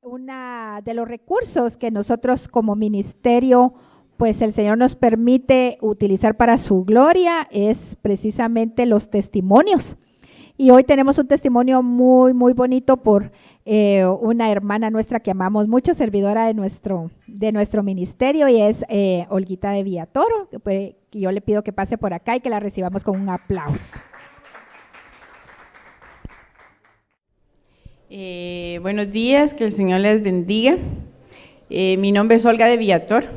una de los recursos que nosotros como ministerio, pues el Señor nos permite utilizar para su gloria es precisamente los testimonios. Y hoy tenemos un testimonio muy, muy bonito por una hermana nuestra que amamos mucho, servidora de nuestro ministerio, y es Olguita de Villatoro, que yo le pido que pase por acá y que la recibamos con un aplauso. Buenos días, que el Señor les bendiga. Mi nombre es Olga de Villatoro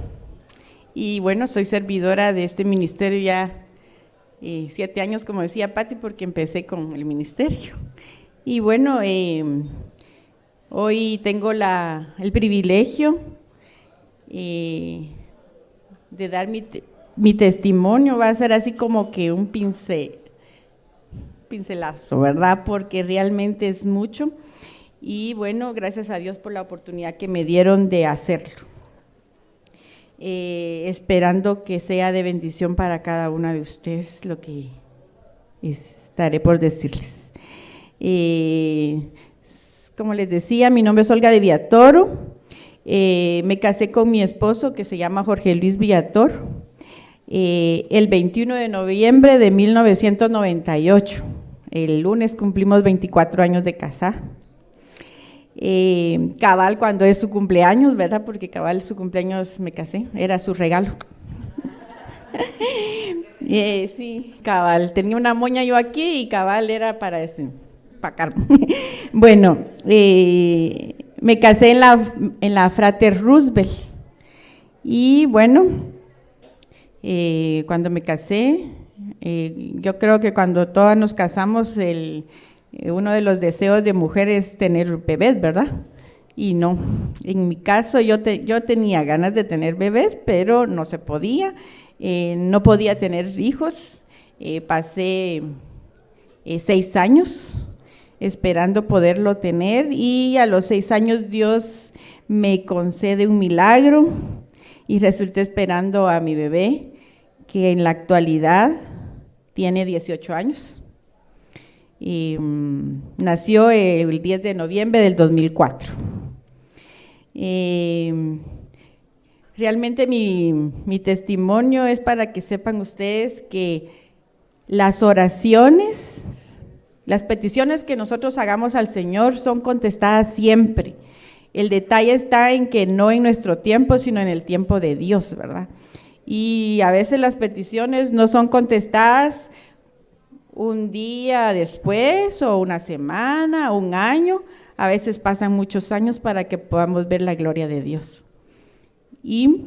y bueno, soy servidora de este ministerio ya 7 años, como decía Pati, porque empecé con el ministerio. Y bueno, hoy tengo el privilegio de dar mi testimonio. Va a ser así como que un pincelazo, ¿verdad? Porque realmente es mucho. Y bueno, gracias a Dios por la oportunidad que me dieron de hacerlo. Esperando que sea de bendición para cada una de ustedes lo que estaré por decirles. Como les decía, mi nombre es Olga de Villatoro. Me casé con mi esposo, que se llama Jorge Luis Villatoro, el 21 de noviembre de 1998. El lunes cumplimos 24 años de casada. Cabal cuando es su cumpleaños, ¿verdad? Porque cabal su cumpleaños me casé, era su regalo. Sí, cabal, tenía una moña yo aquí y cabal era para desempacarme. Bueno, me casé en la Frater Roosevelt y bueno, cuando me casé, yo creo que cuando todas nos casamos, uno de los deseos de mujer es tener bebés, ¿verdad? Y no, en mi caso yo tenía ganas de tener bebés, pero no se podía, no podía tener hijos. Pasé 6 años esperando poderlo tener y a los 6 años Dios me concede un milagro y resulté esperando a mi bebé, que en la actualidad tiene 18 años. Y nació el 10 de noviembre del 2004. Realmente mi testimonio es para que sepan ustedes que las oraciones, las peticiones que nosotros hagamos al Señor son contestadas siempre. El detalle está en que no en nuestro tiempo, sino en el tiempo de Dios, ¿verdad? Y a veces las peticiones no son contestadas un día después o una semana o un año, a veces pasan muchos años para que podamos ver la gloria de Dios. Y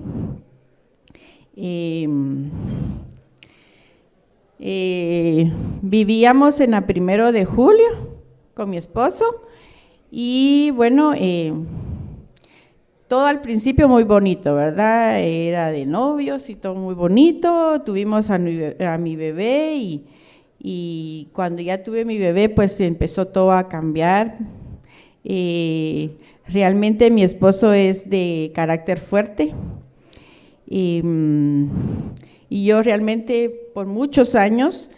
vivíamos en la 1 de julio con mi esposo y bueno, todo al principio muy bonito, ¿verdad? Era de novios y todo muy bonito, tuvimos a mi bebé y cuando ya tuve mi bebé, pues empezó todo a cambiar. Realmente mi esposo es de carácter fuerte y yo realmente por muchos años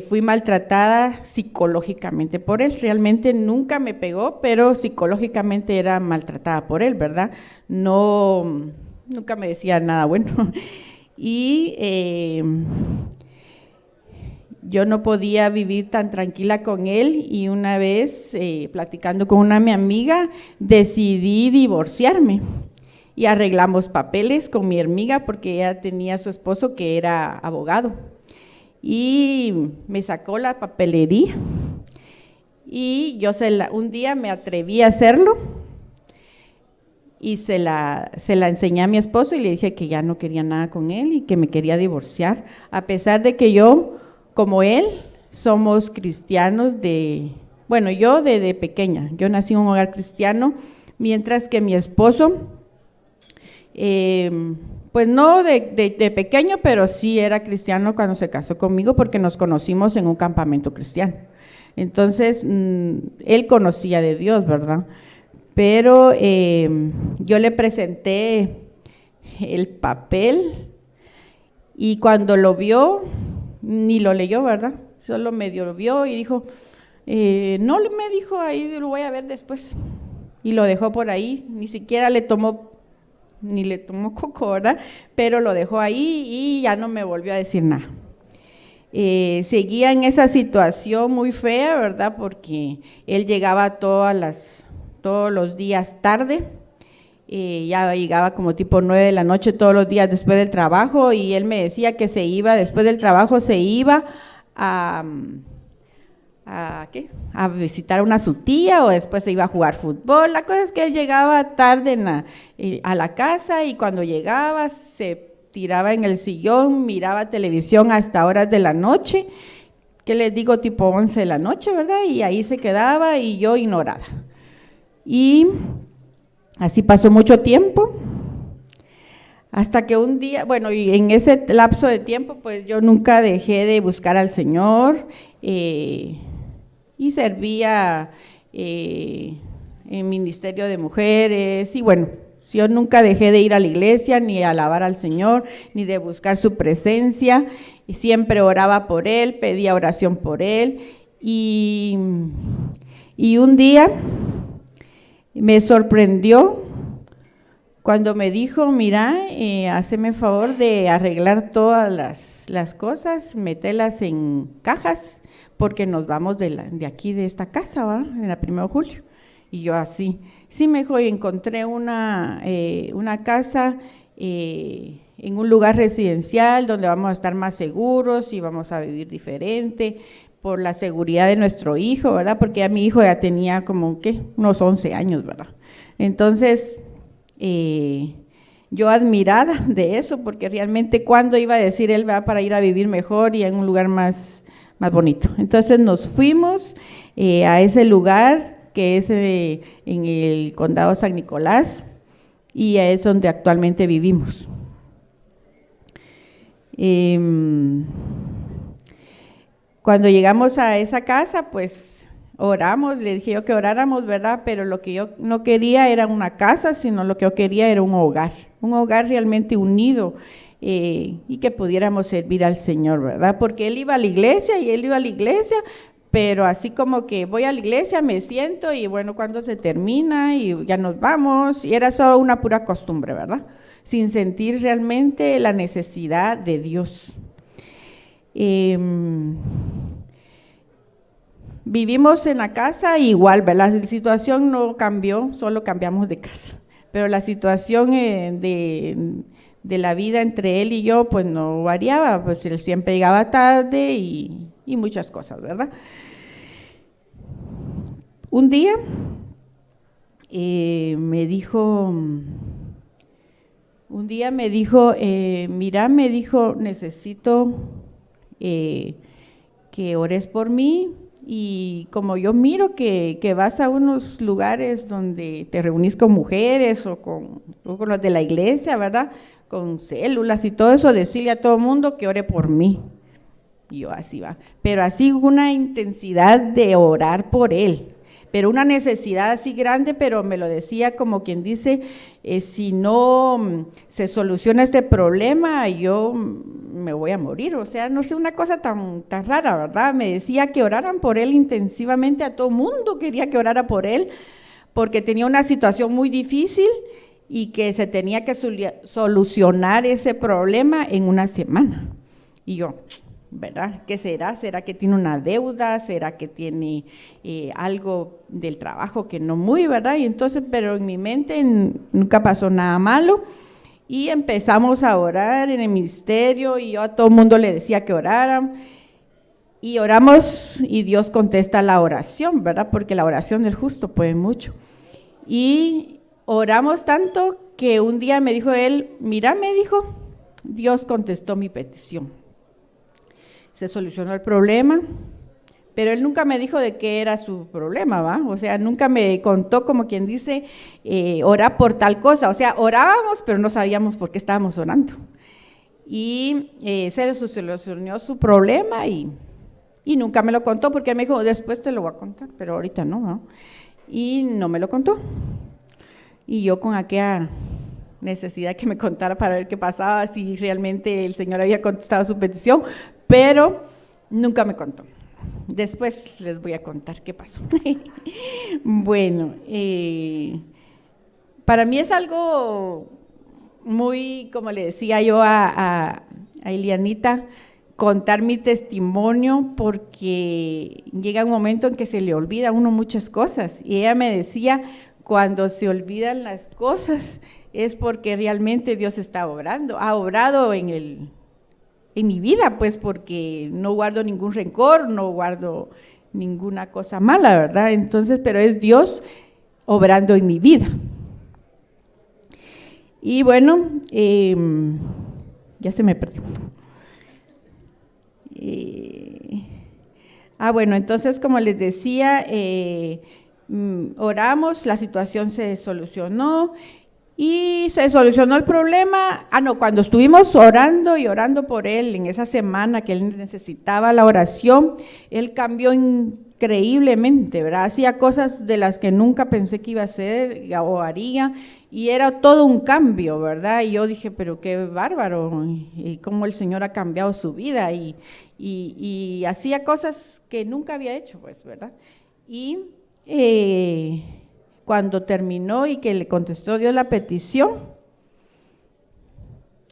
fui maltratada psicológicamente por él. Realmente nunca me pegó, pero psicológicamente era maltratada por él, ¿verdad? No, nunca me decía nada bueno. Y yo no podía vivir tan tranquila con él y una vez, platicando con mi amiga, decidí divorciarme y arreglamos papeles con mi amiga porque ella tenía a su esposo que era abogado y me sacó la papelería y yo un día me atreví a hacerlo y se la enseñé a mi esposo y le dije que ya no quería nada con él y que me quería divorciar, a pesar de que yo, como él, somos cristianos yo de pequeña, yo nací en un hogar cristiano, mientras que mi esposo, pues no de pequeño, pero sí era cristiano cuando se casó conmigo porque nos conocimos en un campamento cristiano. Entonces, él conocía de Dios, ¿verdad? Pero yo le presenté el papel y cuando lo vio, ni lo leyó, ¿verdad? Solo medio lo vio y dijo, no me dijo, ahí lo voy a ver después. y lo dejó por ahí, ni siquiera le tomó coco, ¿verdad? Pero lo dejó ahí y ya no me volvió a decir nada. Seguía en esa situación muy fea, ¿verdad? Porque él llegaba todos los días tarde, ya llegaba como tipo 9 de la noche todos los días después del trabajo, y él me decía que se iba, después del trabajo se iba a visitar a su tía, o después se iba a jugar fútbol. La cosa es que él llegaba tarde a la casa, y cuando llegaba se tiraba en el sillón, miraba televisión hasta horas de la noche, que les digo tipo 11 de la noche, ¿verdad? Y ahí se quedaba y yo ignoraba. Y así pasó mucho tiempo, hasta que un día, bueno, y en ese lapso de tiempo, pues yo nunca dejé de buscar al Señor, y servía en ministerio de mujeres, y bueno, yo nunca dejé de ir a la iglesia, ni a alabar al Señor, ni de buscar su presencia, y siempre oraba por él, pedía oración por él, y un día me sorprendió cuando me dijo: mira, háceme favor de arreglar todas las cosas, meterlas en cajas, porque nos vamos de aquí, de esta casa, ¿va? En la 1 de julio. Y yo así, sí, me dijo, y encontré una casa en un lugar residencial donde vamos a estar más seguros y vamos a vivir diferente, por la seguridad de nuestro hijo, ¿verdad? Porque ya mi hijo ya tenía como, unos 11 años, ¿verdad? Entonces, yo admirada de eso, porque realmente cuándo iba a decir él, va para ir a vivir mejor y en un lugar más bonito. Entonces nos fuimos a ese lugar que es en el condado San Nicolás, y es donde actualmente vivimos. Cuando llegamos a esa casa, pues oramos, le dije yo que oráramos, ¿verdad? Pero lo que yo no quería era una casa, sino lo que yo quería era un hogar realmente unido, y que pudiéramos servir al Señor, ¿verdad? Porque él iba a la iglesia, pero así como que voy a la iglesia, me siento y bueno, cuando se termina y ya nos vamos, y era solo una pura costumbre, ¿verdad? Sin sentir realmente la necesidad de Dios. Vivimos en la casa igual, ¿verdad? La situación no cambió, solo cambiamos de casa, pero la situación de la vida entre él y yo pues no variaba, pues él siempre llegaba tarde y muchas cosas, ¿verdad? Un día me dijo, mira, me dijo, necesito que ores por mí, y como yo miro que vas a unos lugares donde te reunís con mujeres o con los de la iglesia, ¿verdad? Con células y todo eso, decirle a todo el mundo que ore por mí. Y yo así va, pero así una intensidad de orar por él, pero una necesidad así grande, pero me lo decía como quien dice, si no se soluciona este problema, yo me voy a morir, o sea, no sé, una cosa tan rara, ¿verdad? Me decía que oraran por él intensivamente, a todo mundo quería que orara por él, porque tenía una situación muy difícil y que se tenía que solucionar ese problema en una semana. Y yo, ¿verdad? ¿Qué será? ¿Será que tiene una deuda? ¿Será que tiene algo del trabajo que no muy, ¿verdad? Y entonces, pero en mi mente nunca pasó nada malo, y empezamos a orar en el ministerio, y yo a todo el mundo le decía que oraran, y oramos, y Dios contesta la oración, ¿verdad? Porque la oración del justo puede mucho. Y oramos tanto que un día me dijo él, mira, me dijo, Dios contestó mi petición. Se solucionó el problema, pero él nunca me dijo de qué era su problema, ¿va? O sea, nunca me contó, como quien dice, ora por tal cosa. O sea, orábamos, pero no sabíamos por qué estábamos orando. Y se solucionó su problema y nunca me lo contó, porque él me dijo, después te lo voy a contar, pero ahorita no, ¿no? Y no me lo contó. Y yo con aquella necesidad que me contara para ver qué pasaba, si realmente el Señor había contestado su petición, pero nunca me contó. después les voy a contar qué pasó. Bueno, para mí es algo muy, como le decía yo a Elianita, contar mi testimonio, porque llega un momento en que se le olvida a uno muchas cosas, y ella me decía, cuando se olvidan las cosas es porque realmente Dios está obrando, ha obrado en mi vida, pues, porque no guardo ningún rencor, no guardo ninguna cosa mala, ¿verdad? Entonces, pero es Dios obrando en mi vida. Y bueno, ya se me perdió. Bueno, entonces, como les decía, oramos, la situación se solucionó y se solucionó el problema. Cuando estuvimos orando y orando por él en esa semana que él necesitaba la oración, él cambió increíblemente, ¿verdad? Hacía cosas de las que nunca pensé que iba a hacer o haría, y era todo un cambio, ¿verdad? Y yo dije, pero qué bárbaro, y cómo el Señor ha cambiado su vida, y hacía cosas que nunca había hecho, pues, ¿verdad? Y cuando terminó y que le contestó Dios la petición,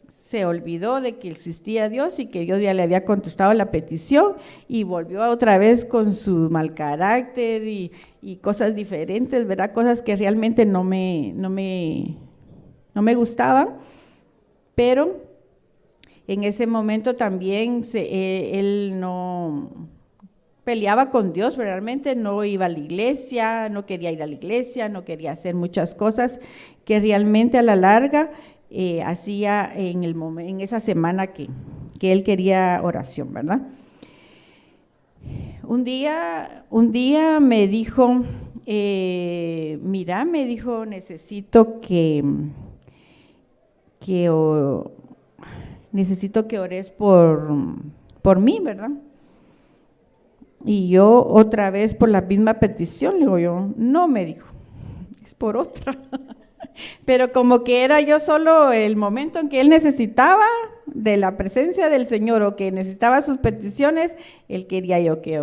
se olvidó de que existía Dios y que Dios ya le había contestado la petición, y volvió otra vez con su mal carácter y cosas diferentes, ¿verdad? Cosas que realmente no me gustaban, pero en ese momento también él no peleaba con Dios, realmente no iba a la iglesia, no quería ir a la iglesia, no quería hacer muchas cosas que realmente a la larga hacía en esa semana que él quería oración, ¿verdad? Un día me dijo, mira, me dijo, necesito necesito que ores por mí, ¿verdad? Y yo otra vez por la misma petición, le digo yo, no, me dijo, es por otra. Pero como que era yo solo el momento en que él necesitaba de la presencia del Señor, o que necesitaba sus peticiones, él quería yo que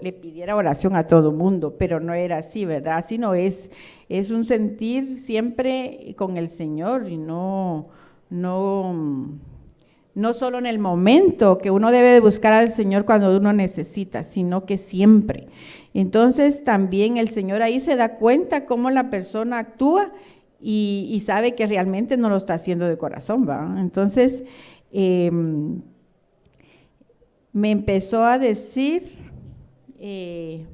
le pidiera oración a todo mundo, pero no era así, ¿verdad? Así no es, es un sentir siempre con el Señor, y no solo en el momento que uno debe de buscar al Señor cuando uno necesita, sino que siempre. Entonces también el Señor ahí se da cuenta cómo la persona actúa, y sabe que realmente no lo está haciendo de corazón, ¿va? Entonces me empezó a decir, me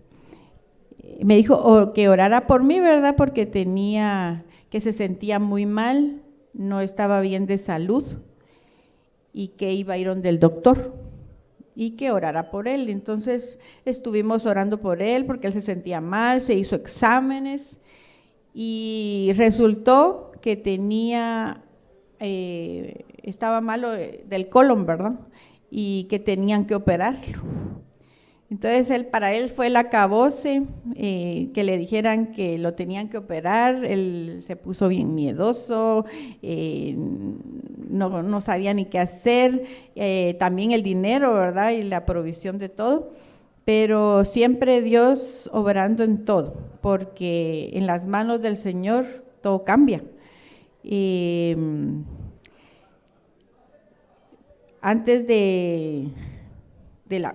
dijo que orara por mí, ¿verdad? Porque que se sentía muy mal, no estaba bien de salud, y que iba a ir donde el doctor y que orara por él. Entonces estuvimos orando por él porque él se sentía mal, se hizo exámenes y resultó que estaba malo del colon, ¿verdad? Y que tenían que operarlo. Entonces para él fue el acabose, que le dijeran que lo tenían que operar. Él se puso bien miedoso, no sabía ni qué hacer, también el dinero, ¿verdad? Y la provisión de todo, pero siempre Dios obrando en todo, porque en las manos del Señor todo cambia.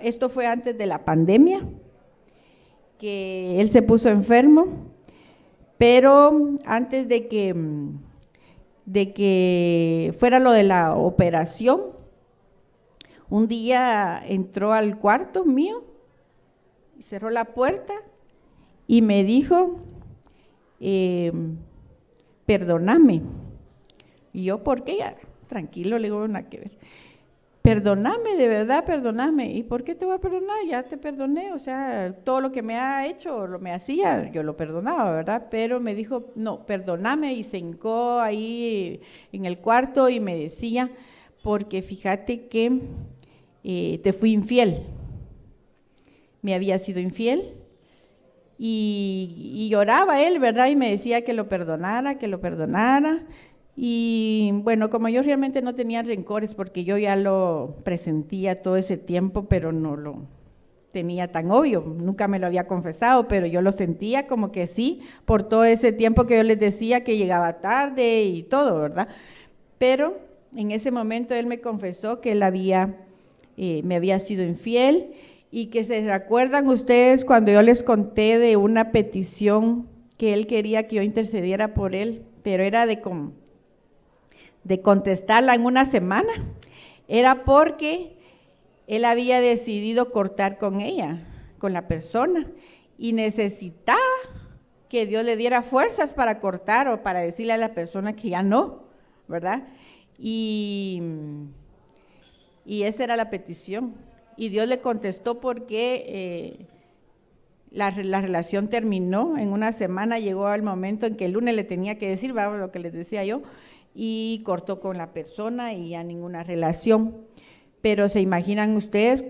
Esto fue antes de la pandemia, que él se puso enfermo, pero antes de que fuera lo de la operación, un día entró al cuarto mío, cerró la puerta y me dijo, perdóname. Y yo, ¿por qué? Ya, tranquilo, le digo, nada que ver. Perdóname, de verdad, perdóname. ¿Y por qué te voy a perdonar? Ya te perdoné, o sea, todo lo que me ha hecho, me hacía, yo lo perdonaba, ¿verdad? Pero me dijo, no, perdóname, y se hincó ahí en el cuarto y me decía, porque fíjate que te fui infiel, me había sido infiel, y lloraba él, ¿verdad? Y me decía que lo perdonara, y bueno, como yo realmente no tenía rencores, porque yo ya lo presentía todo ese tiempo, pero no lo tenía tan obvio, nunca me lo había confesado, pero yo lo sentía como que sí, por todo ese tiempo que yo les decía que llegaba tarde y todo, ¿verdad? Pero en ese momento él me confesó que él me había sido infiel, y que se recuerdan ustedes cuando yo les conté de una petición que él quería que yo intercediera por él, pero era de contestarla en una semana. Era porque él había decidido cortar con ella, con la persona, y necesitaba que Dios le diera fuerzas para cortar o para decirle a la persona que ya no, ¿verdad? Y esa era la petición. Y Dios le contestó porque la relación terminó en una semana. Llegó el momento en que el lunes le tenía que decir, ¿verdad?, lo que les decía yo, y cortó con la persona y ya ninguna relación. Pero se imaginan ustedes,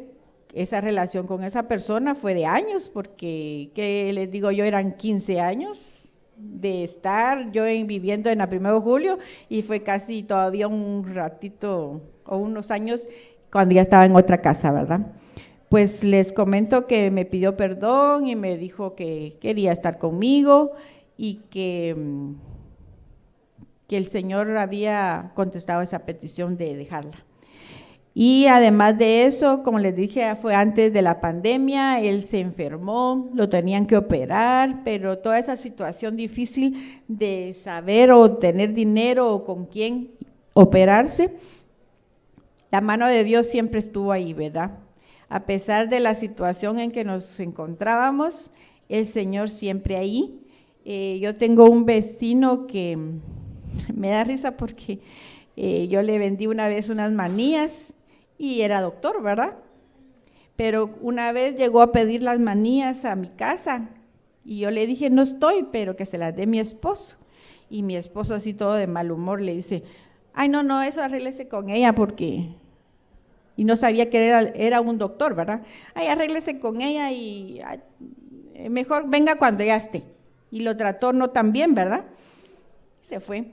esa relación con esa persona fue de años, porque, ¿qué les digo yo? Eran 15 años de estar yo viviendo en la 1 de julio, y fue casi todavía un ratito o unos años cuando ya estaba en otra casa, ¿verdad? Pues les comento que me pidió perdón y me dijo que quería estar conmigo y que el Señor había contestado esa petición de dejarla. Y además de eso, como les dije, fue antes de la pandemia, él se enfermó, lo tenían que operar, pero toda esa situación difícil de saber o tener dinero o con quién operarse, la mano de Dios siempre estuvo ahí, ¿verdad? A pesar de la situación en que nos encontrábamos, el Señor siempre ahí. Yo tengo un vecino que me da risa porque yo le vendí una vez unas manías y era doctor, ¿verdad? Pero una vez llegó a pedir las manías a mi casa y yo le dije, no estoy, pero que se las dé mi esposo. Y mi esposo, así todo de mal humor, le dice, ay, no, eso arréglese con ella porque… Y no sabía que era un doctor, ¿verdad? Ay, arréglese con ella y mejor venga cuando ella esté. Y lo trató no tan bien, ¿verdad? Se fue.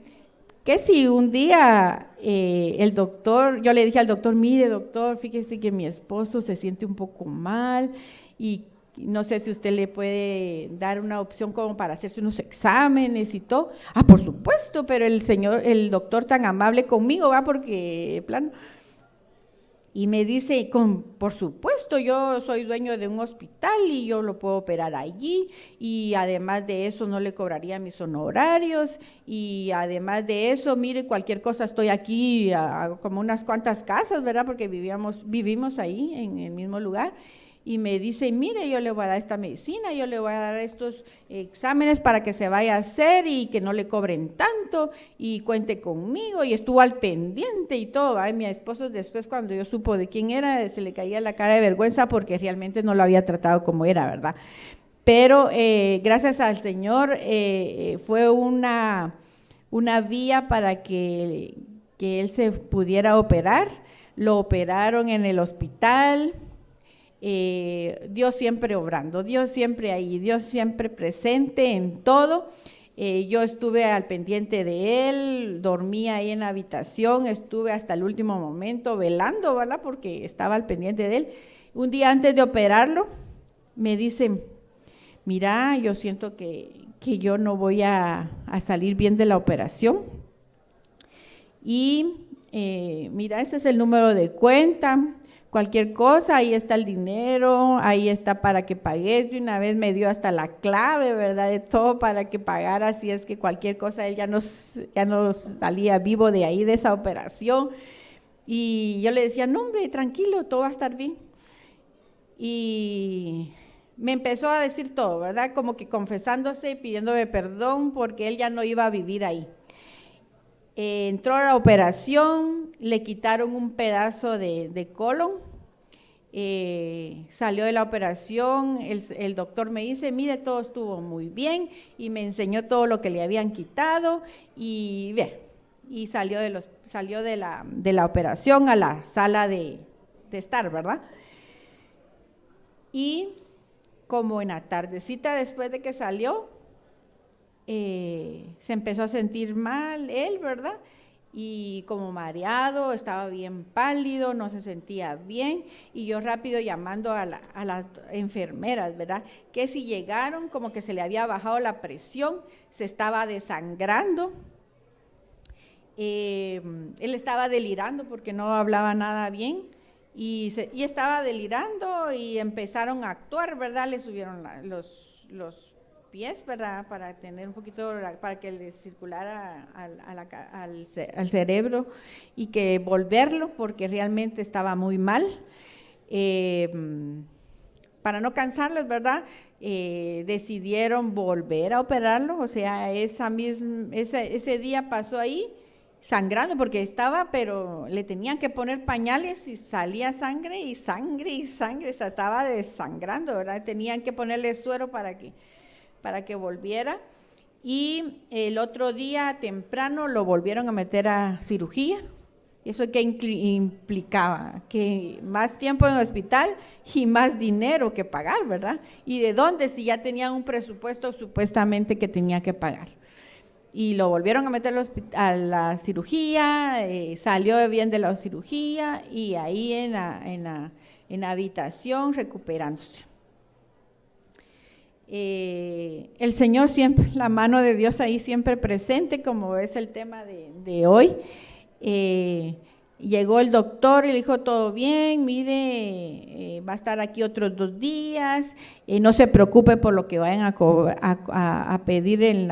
Que si un día el doctor, yo le dije al doctor, mire doctor, fíjese que mi esposo se siente un poco mal y no sé si usted le puede dar una opción como para hacerse unos exámenes y todo. Ah, por supuesto, pero el doctor tan amable conmigo, va, porque plano. Y me dice, por supuesto, yo soy dueño de un hospital y yo lo puedo operar allí, y además de eso no le cobraría mis honorarios, y además de eso, mire, cualquier cosa, estoy aquí como unas cuantas casas, ¿verdad? Porque vivimos ahí en el mismo lugar. Y me dice, mire, yo le voy a dar esta medicina, yo le voy a dar estos exámenes para que se vaya a hacer y que no le cobren tanto y cuente conmigo, y estuvo al pendiente y todo. Ay, mi esposo después, cuando yo supo de quién era, se le caía la cara de vergüenza porque realmente no lo había tratado como era, ¿verdad? Pero gracias al Señor fue una vía para que él se pudiera operar. Lo operaron en el hospital. Dios siempre obrando, Dios siempre ahí, Dios siempre presente en todo. Yo estuve al pendiente de él, dormía ahí en la habitación, estuve hasta el último momento velando, ¿verdad? Porque estaba al pendiente de él. Un día antes de operarlo, me dice, mira, yo siento que yo no voy a salir bien de la operación. Y mira, ese es el número de cuenta. Cualquier cosa, ahí está el dinero, ahí está para que pagues. De una vez me dio hasta la clave, ¿verdad? De todo para que pagara, así es que cualquier cosa, él ya no salía vivo de ahí, de esa operación. Y yo le decía, no hombre, tranquilo, todo va a estar bien. Y me empezó a decir todo, ¿verdad? Como que confesándose y pidiéndome perdón porque él ya no iba a vivir ahí. Entró a la operación, le quitaron un pedazo de colon, salió de la operación, el doctor me dice, mire, todo estuvo muy bien, y me enseñó todo lo que le habían quitado, y bien, y salió de la operación a la sala de estar, ¿verdad? Y como en la tardecita después de que salió, se empezó a sentir mal él, ¿verdad? y como mareado, estaba bien pálido, no se sentía bien, y yo rápido llamando a las enfermeras, ¿verdad? Que si llegaron, como que se le había bajado la presión, se estaba desangrando, él estaba delirando porque no hablaba nada bien, y estaba delirando y empezaron a actuar, ¿verdad? Le subieron los pies, ¿verdad? Para tener un poquito, para que le circulara al cerebro y que volverlo, porque realmente estaba muy mal. Para no cansarles, ¿verdad? Decidieron volver a operarlo, o sea, ese día pasó ahí sangrando porque estaba, pero le tenían que poner pañales y salía sangre y sangre y sangre, o sea, estaba desangrando, ¿verdad? Tenían que ponerle suero para que volviera, y el otro día temprano lo volvieron a meter a cirugía. ¿Eso qué implicaba? Que más tiempo en el hospital y más dinero que pagar, ¿verdad? ¿Y de dónde? Si ya tenían un presupuesto supuestamente que tenía que pagar. Y lo volvieron a meter a la cirugía, salió bien de la cirugía y ahí en la habitación recuperándose. El Señor siempre, la mano de Dios ahí siempre presente, como es el tema de hoy. Llegó el doctor y le dijo: todo bien, mire, va a estar aquí otros 2 días, no se preocupe por lo que vayan a pedir en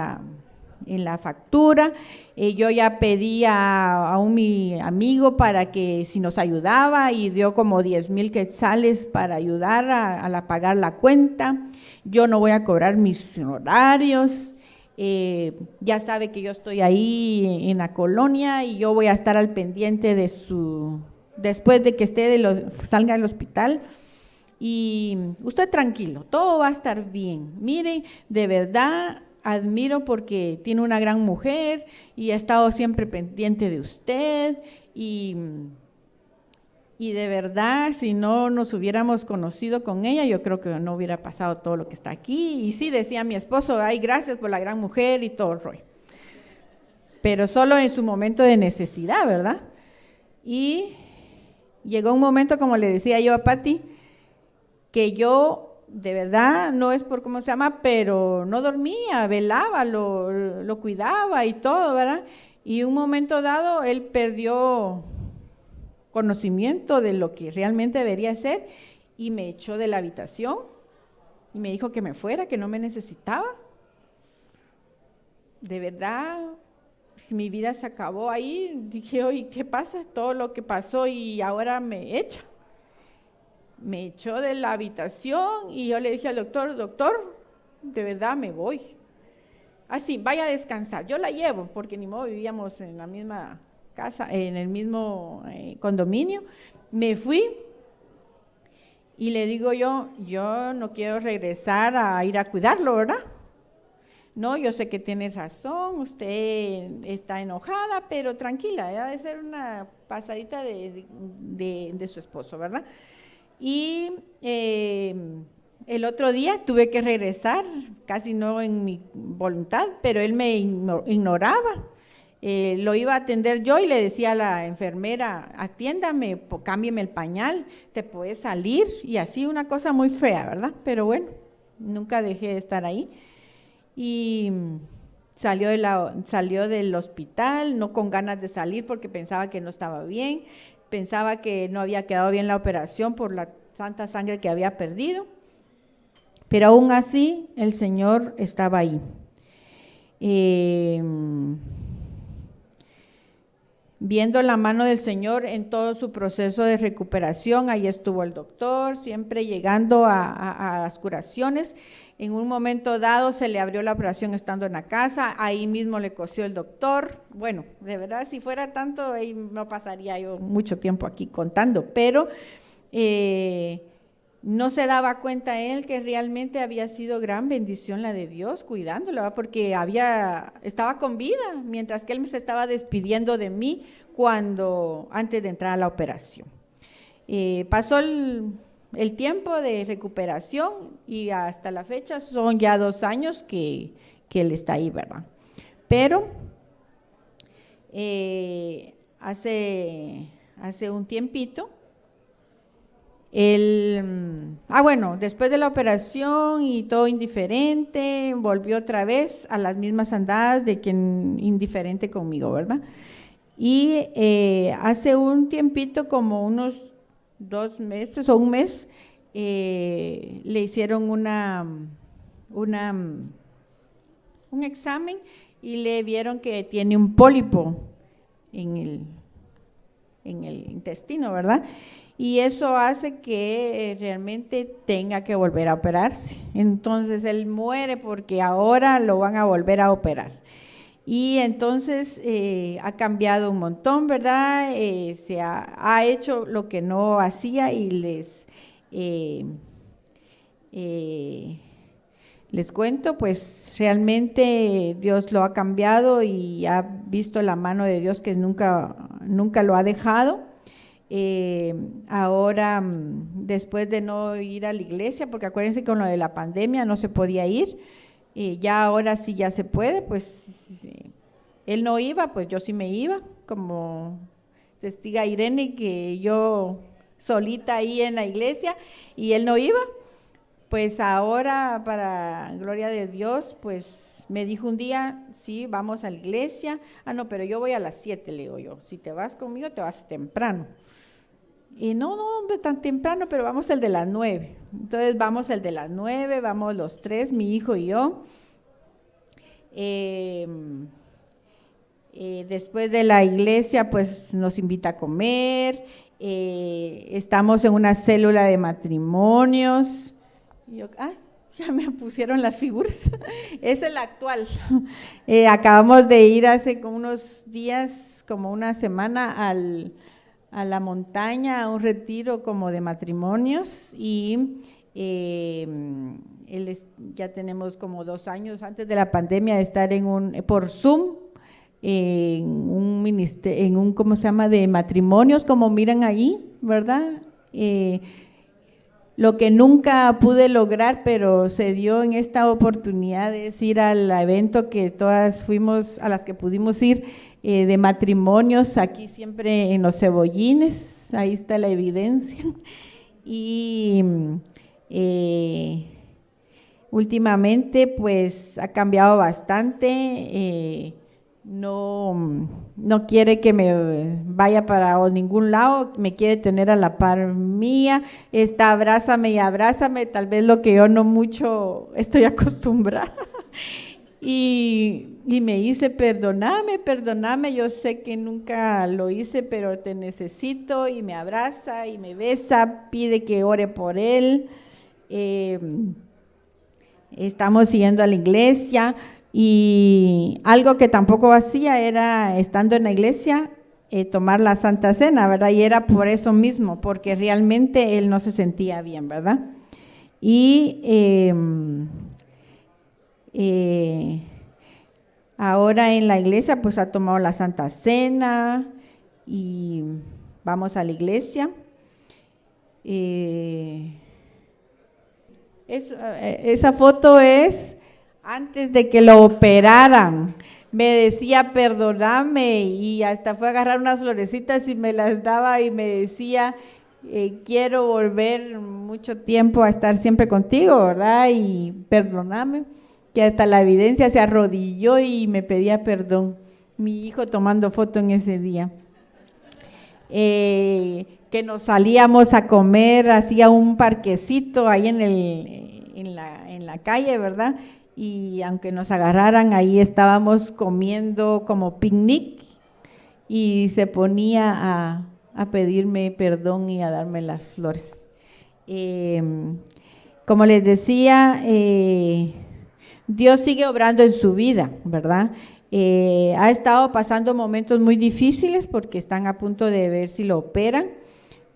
la factura. Yo ya pedí a mi amigo para que si nos ayudaba, y dio como 10,000 quetzales para ayudar a pagar la cuenta. Yo no voy a cobrar mis honorarios, ya sabe que yo estoy ahí en la colonia y yo voy a estar al pendiente después de que salga del hospital, y usted tranquilo, todo va a estar bien. Miren, de verdad admiro porque tiene una gran mujer y ha estado siempre pendiente de usted, y de verdad, si no nos hubiéramos conocido con ella, yo creo que no hubiera pasado todo lo que está aquí. Y sí, decía mi esposo: ay, gracias por la gran mujer y todo el rollo. Pero solo en su momento de necesidad, ¿verdad? Y llegó un momento, como le decía yo a Pati, que yo, de verdad, no es por cómo se llama, pero no dormía, velaba, lo cuidaba y todo, ¿verdad? Y un momento dado, él perdió conocimiento de lo que realmente debería ser y me echó de la habitación y me dijo que me fuera, que no me necesitaba. De verdad, mi vida se acabó ahí. Dije: oye, ¿qué pasa? Todo lo que pasó y ahora me echa. Me echó de la habitación y yo le dije al doctor: doctor, de verdad me voy. Así, vaya a descansar, yo la llevo, porque ni modo, vivíamos en la misma casa, en el mismo condominio. Me fui y le digo yo no quiero regresar a ir a cuidarlo, ¿verdad? No, yo sé que tienes razón, usted está enojada, pero tranquila, debe ser una pasadita de su esposo, ¿verdad? Y el otro día tuve que regresar, casi no en mi voluntad, pero él me ignoraba. Lo iba a atender yo y le decía a la enfermera: atiéndame, cámbiame el pañal, te puedes salir, y así, una cosa muy fea, ¿verdad? Pero bueno, nunca dejé de estar ahí. Y salió del hospital, no con ganas de salir porque pensaba que no estaba bien, pensaba que no había quedado bien la operación por la tanta sangre que había perdido, pero aún así el Señor estaba ahí. Viendo la mano del Señor en todo su proceso de recuperación, ahí estuvo el doctor, siempre llegando a las curaciones. En un momento dado se le abrió la operación estando en la casa, ahí mismo le cosió el doctor. Bueno, de verdad, si fuera tanto, ahí no pasaría yo mucho tiempo aquí contando, pero no se daba cuenta él que realmente había sido gran bendición la de Dios cuidándolo, ¿verdad? Porque estaba con vida, mientras que él se estaba despidiendo de mí antes de entrar a la operación. Pasó el tiempo de recuperación y hasta la fecha son ya 2 años que él está ahí, ¿verdad? Pero hace un tiempito, bueno, después de la operación y todo indiferente, volvió otra vez a las mismas andadas de quien indiferente conmigo, ¿verdad? Y hace un tiempito, como unos 2 meses o un mes, le hicieron un examen y le vieron que tiene un pólipo en el intestino, ¿verdad? Y eso hace que realmente tenga que volver a operarse. Entonces él muere porque ahora lo van a volver a operar. Y entonces ha cambiado un montón, ¿verdad? Se ha hecho lo que no hacía y les cuento, pues realmente Dios lo ha cambiado y ha visto la mano de Dios que nunca lo ha dejado. Ahora, después de no ir a la iglesia, porque acuérdense que con lo de la pandemia no se podía ir, ya ahora sí ya se puede, pues él no iba, pues yo sí me iba, como testiga Irene, que yo solita ahí en la iglesia y él no iba. Pues ahora, para gloria de Dios, pues me dijo un día, sí, vamos a la iglesia. No, pero yo voy a las 7, le digo yo, si te vas conmigo te vas temprano. Y no, hombre, tan temprano, pero vamos el de las 9. Entonces vamos el de las 9, vamos los 3, mi hijo y yo. Después de la iglesia, pues nos invita a comer. Estamos en una célula de matrimonios. Ya me pusieron las figuras. Es el actual. Acabamos de ir hace como unos días, como una semana, a la montaña, a un retiro como de matrimonios y ya tenemos como 2 años antes de la pandemia de estar por Zoom en un ¿cómo se llama?, de matrimonios, como miran ahí, ¿verdad? Lo que nunca pude lograr, pero se dio en esta oportunidad, es ir al evento que todas fuimos, a las que pudimos ir, de matrimonios, aquí siempre en Los Cebollines, ahí está la evidencia. Y últimamente pues ha cambiado bastante, no quiere que me vaya para ningún lado, me quiere tener a la par mía, está abrázame y abrázame, tal vez lo que yo no mucho estoy acostumbrada. Y me dice, perdóname, yo sé que nunca lo hice, pero te necesito, y me abraza y me besa, pide que ore por él. Estamos yendo a la iglesia y algo que tampoco hacía era, estando en la iglesia, tomar la Santa Cena, ¿verdad? Y era por eso mismo, porque realmente él no se sentía bien, ¿verdad? Y ahora en la iglesia pues ha tomado la Santa Cena y vamos a la iglesia. Esa foto es antes de que lo operaran. Me decía perdóname y hasta fue a agarrar unas florecitas y me las daba y me decía quiero volver mucho tiempo a estar siempre contigo, ¿verdad? Y perdóname, que hasta la evidencia se arrodilló y me pedía perdón. Mi hijo tomando foto en ese día. Que nos salíamos a comer, hacía un parquecito ahí en la calle, ¿verdad? Y aunque nos agarraran, ahí estábamos comiendo como picnic y se ponía a pedirme perdón y a darme las flores. Como les decía, Dios sigue obrando en su vida, ¿verdad? Ha estado pasando momentos muy difíciles porque están a punto de ver si lo operan,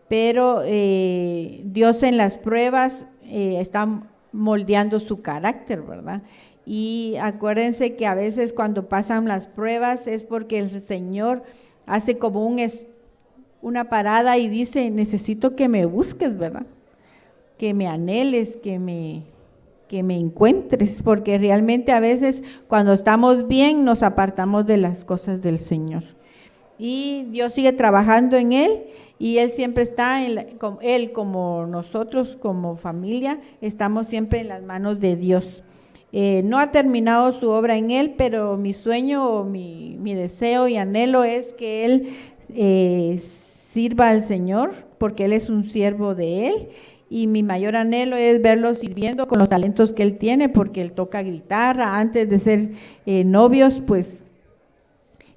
pero Dios en las pruebas está moldeando su carácter, ¿verdad? Y acuérdense que a veces cuando pasan las pruebas es porque el Señor hace como una parada y dice, necesito que me busques, ¿verdad? Que me anheles, que me encuentres, porque realmente a veces cuando estamos bien nos apartamos de las cosas del Señor. y Dios sigue trabajando en él y él siempre está, él como nosotros como familia, estamos siempre en las manos de Dios. No ha terminado su obra en él, pero mi sueño, mi deseo y anhelo es que él sirva al Señor, porque él es un siervo de él, y mi mayor anhelo es verlo sirviendo con los talentos que él tiene, porque él toca guitarra. Antes de ser novios, pues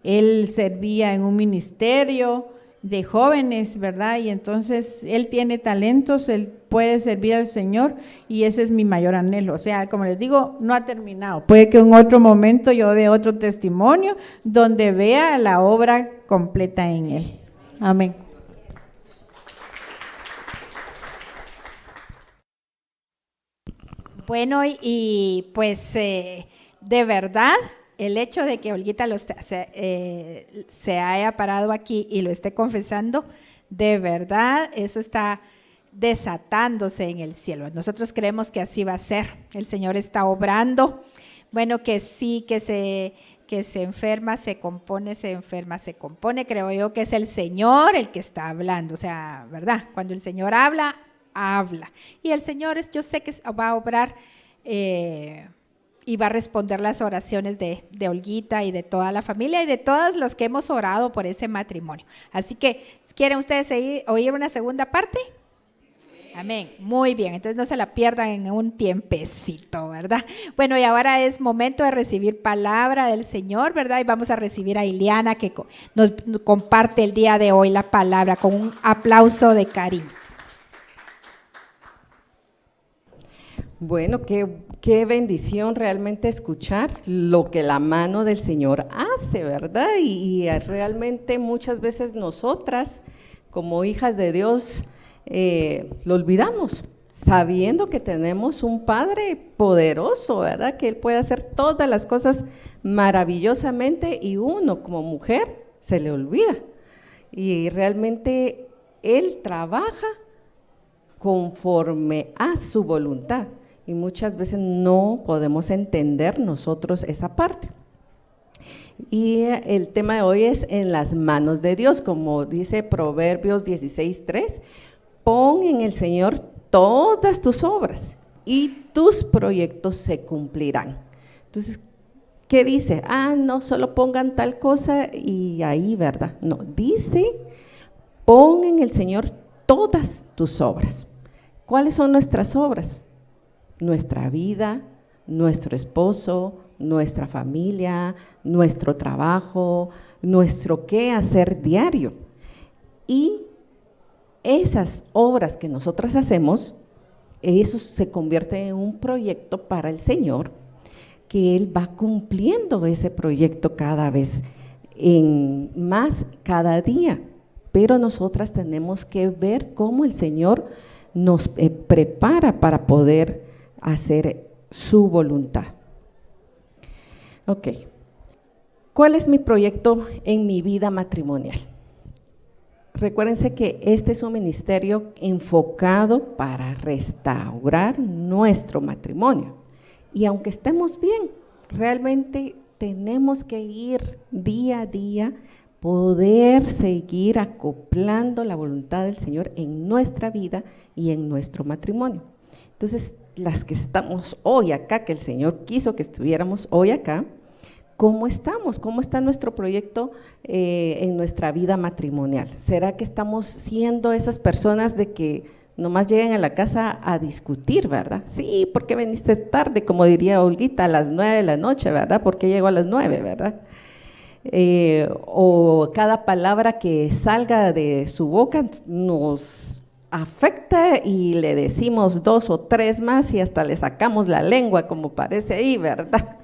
él servía en un ministerio de jóvenes, ¿verdad? Y entonces él tiene talentos, él puede servir al Señor y ese es mi mayor anhelo. O sea, como les digo, no ha terminado. Puede que en otro momento yo dé otro testimonio donde vea la obra completa en él. Amén. Bueno, y pues de verdad, el hecho de que Olguita se haya parado aquí y lo esté confesando, de verdad, eso está desatándose en el cielo. Nosotros creemos que así va a ser. El Señor está obrando. Bueno, que sí, que se enferma, se compone, se enferma, se compone. Creo yo que es el Señor el que está hablando. O sea, ¿verdad? Cuando el Señor habla, habla. Y el Señor yo sé que va a obrar y va a responder las oraciones de Olguita y de toda la familia y de todos los que hemos orado por ese matrimonio. Así que, ¿quieren ustedes oír una segunda parte? Amén. Muy bien, entonces no se la pierdan en un tiempecito, ¿verdad? Bueno, y ahora es momento de recibir palabra del Señor, ¿verdad? Y vamos a recibir a Ileana que nos comparte el día de hoy la palabra con un aplauso de cariño. Bueno, qué bendición realmente escuchar lo que la mano del Señor hace, ¿verdad? Y realmente muchas veces nosotras, como hijas de Dios, lo olvidamos, sabiendo que tenemos un Padre poderoso, ¿verdad? Que Él puede hacer todas las cosas maravillosamente y uno como mujer se le olvida. Y realmente Él trabaja conforme a su voluntad. Y muchas veces no podemos entender nosotros esa parte. Y el tema de hoy es en las manos de Dios, como dice Proverbios 16:3, pon en el Señor todas tus obras y tus proyectos se cumplirán. Entonces, ¿qué dice? No solo pongan tal cosa y ahí, ¿verdad? No, dice, pon en el Señor todas tus obras. ¿Cuáles son nuestras obras? Nuestra vida, nuestro esposo, nuestra familia, nuestro trabajo, nuestro qué hacer diario. Y esas obras que nosotras hacemos, eso se convierte en un proyecto para el Señor, que Él va cumpliendo ese proyecto cada vez en más, cada día. Pero nosotras tenemos que ver cómo el Señor nos prepara para poder hacer su voluntad. Ok, ¿cuál es mi proyecto en mi vida matrimonial? Recuérdense que este es un ministerio enfocado para restaurar nuestro matrimonio. Y aunque estemos bien, realmente tenemos que ir día a día, poder seguir acoplando la voluntad del Señor en nuestra vida y en nuestro matrimonio. Entonces, las que estamos hoy acá, que el Señor quiso que estuviéramos hoy acá, ¿cómo estamos? ¿Cómo está nuestro proyecto en nuestra vida matrimonial? ¿Será que estamos siendo esas personas de que nomás lleguen a la casa a discutir, ¿verdad? Sí, ¿por qué viniste tarde? Como diría Olguita, a las 9 de la noche, ¿verdad? ¿Por qué llegó a las 9, verdad? O cada palabra que salga de su boca nos afecta y le decimos 2 o 3 más y hasta le sacamos la lengua, como parece ahí, ¿verdad?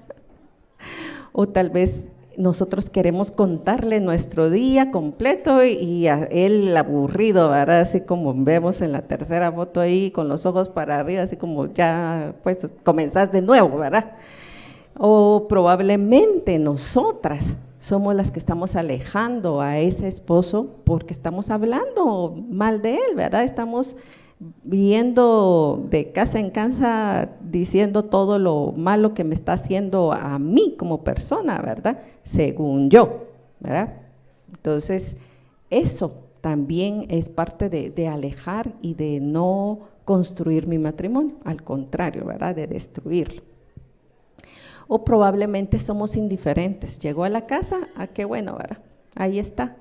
O tal vez nosotros queremos contarle nuestro día completo y a él aburrido, ¿verdad? Así como vemos en la tercera foto ahí con los ojos para arriba, así como ya pues comenzás de nuevo, ¿verdad? O probablemente nosotras somos las que estamos alejando a ese esposo porque estamos hablando mal de él, ¿verdad? Estamos viendo de casa en casa, diciendo todo lo malo que me está haciendo a mí como persona, ¿verdad? Según yo, ¿verdad? Entonces, eso también es parte de alejar y de no construir mi matrimonio, al contrario, ¿verdad? De destruirlo. O probablemente somos indiferentes. Llegó a la casa, qué bueno, ¿verdad? Ahí está.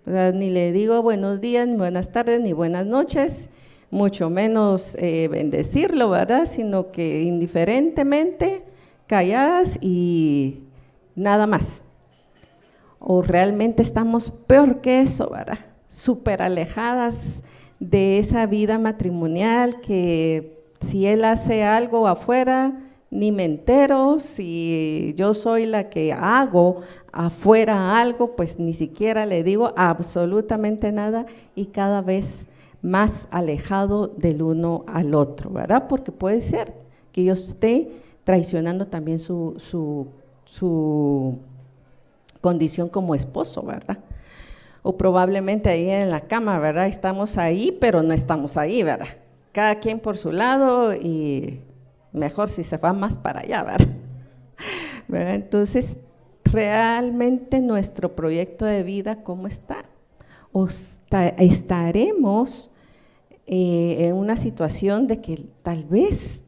O sea, ni le digo buenos días, ni buenas tardes, ni buenas noches, mucho menos bendecirlo, ¿verdad? Sino que indiferentemente, calladas y nada más. O realmente estamos peor que eso, ¿verdad? Súper alejadas de esa vida matrimonial, que si él hace algo afuera, ni me entero. Si yo soy la que hago afuera algo, pues ni siquiera le digo absolutamente nada, y cada vez más alejado del uno al otro, ¿verdad? Porque puede ser que yo esté traicionando también su condición como esposo, ¿verdad? O probablemente ahí en la cama, ¿verdad? Estamos ahí, pero no estamos ahí, ¿verdad? Cada quien por su lado, y mejor si se va más para allá, ¿verdad? Entonces, realmente nuestro proyecto de vida, ¿cómo está? O estaremos en una situación de que tal vez,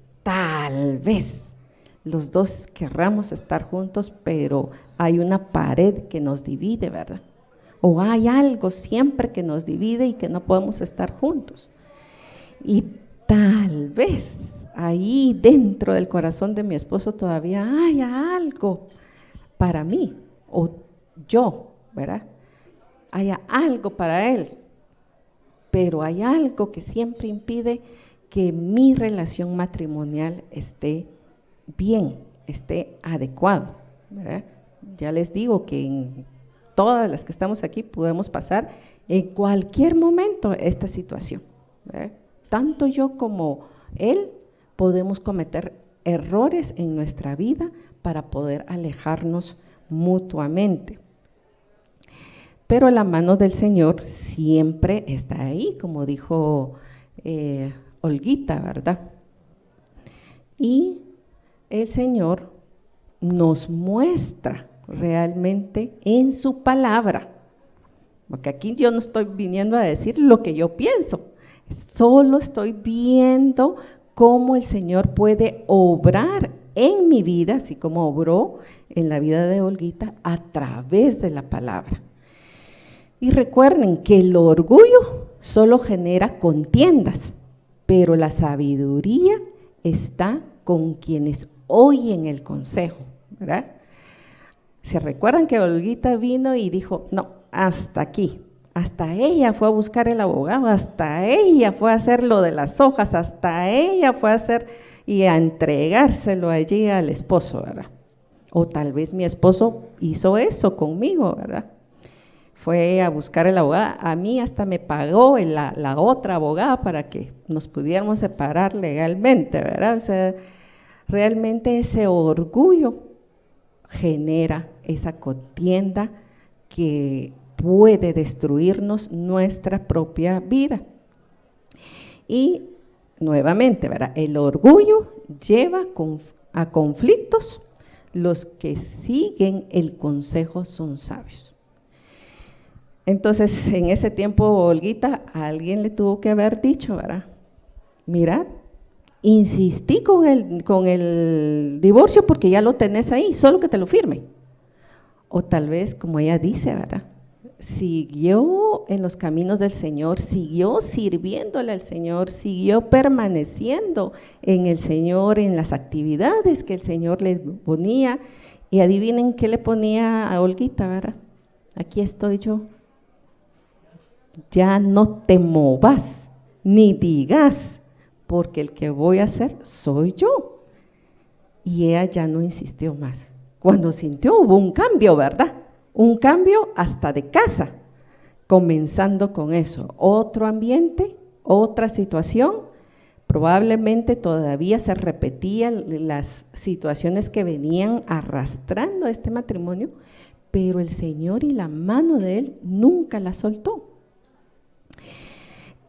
los dos querramos estar juntos, pero hay una pared que nos divide, ¿verdad? O hay algo siempre que nos divide y que no podemos estar juntos. Y tal vez ahí dentro del corazón de mi esposo todavía hay algo para mí, o yo, ¿verdad? Hay algo para él, pero hay algo que siempre impide que mi relación matrimonial esté bien, esté adecuado, ¿verdad? Ya les digo que en todas las que estamos aquí podemos pasar en cualquier momento esta situación, ¿verdad? Tanto yo como él podemos cometer errores en nuestra vida para poder alejarnos mutuamente. Pero la mano del Señor siempre está ahí, como dijo Olguita, ¿verdad? Y el Señor nos muestra realmente en su palabra, porque aquí yo no estoy viniendo a decir lo que yo pienso, solo estoy viendo cómo el Señor puede obrar en mi vida, así como obró en la vida de Olguita, a través de la palabra. Y recuerden que el orgullo solo genera contiendas, pero la sabiduría está con quienes oyen el consejo, ¿verdad? ¿Se recuerdan que Olguita vino y dijo, no, hasta aquí? Hasta ella fue a buscar el abogado, hasta ella fue a hacer lo de las hojas, hasta ella fue a hacer y a entregárselo allí al esposo, ¿verdad? O tal vez mi esposo hizo eso conmigo, ¿verdad? Fue a buscar el abogado, a mí hasta me pagó la otra abogada para que nos pudiéramos separar legalmente, ¿verdad? O sea, realmente ese orgullo genera esa contienda que puede destruirnos nuestra propia vida. Y nuevamente, ¿verdad? El orgullo lleva a conflictos, los que siguen el consejo son sabios. Entonces, en ese tiempo, Olguita, a alguien le tuvo que haber dicho, ¿verdad? Mirad, insistí con el divorcio porque ya lo tenés ahí, solo que te lo firme. O tal vez, como ella dice, ¿verdad? Siguió en los caminos del Señor, siguió sirviéndole al Señor, siguió permaneciendo en el Señor, en las actividades que el Señor le ponía. Y adivinen qué le ponía a Olguita, ¿verdad? Aquí estoy yo. Ya no te movas, ni digas, porque el que voy a hacer soy yo. Y ella ya no insistió más. Cuando sintió, hubo un cambio, ¿verdad? Un cambio hasta de casa, comenzando con eso. Otro ambiente, otra situación, probablemente todavía se repetían las situaciones que venían arrastrando a este matrimonio, pero el Señor y la mano de Él nunca la soltó.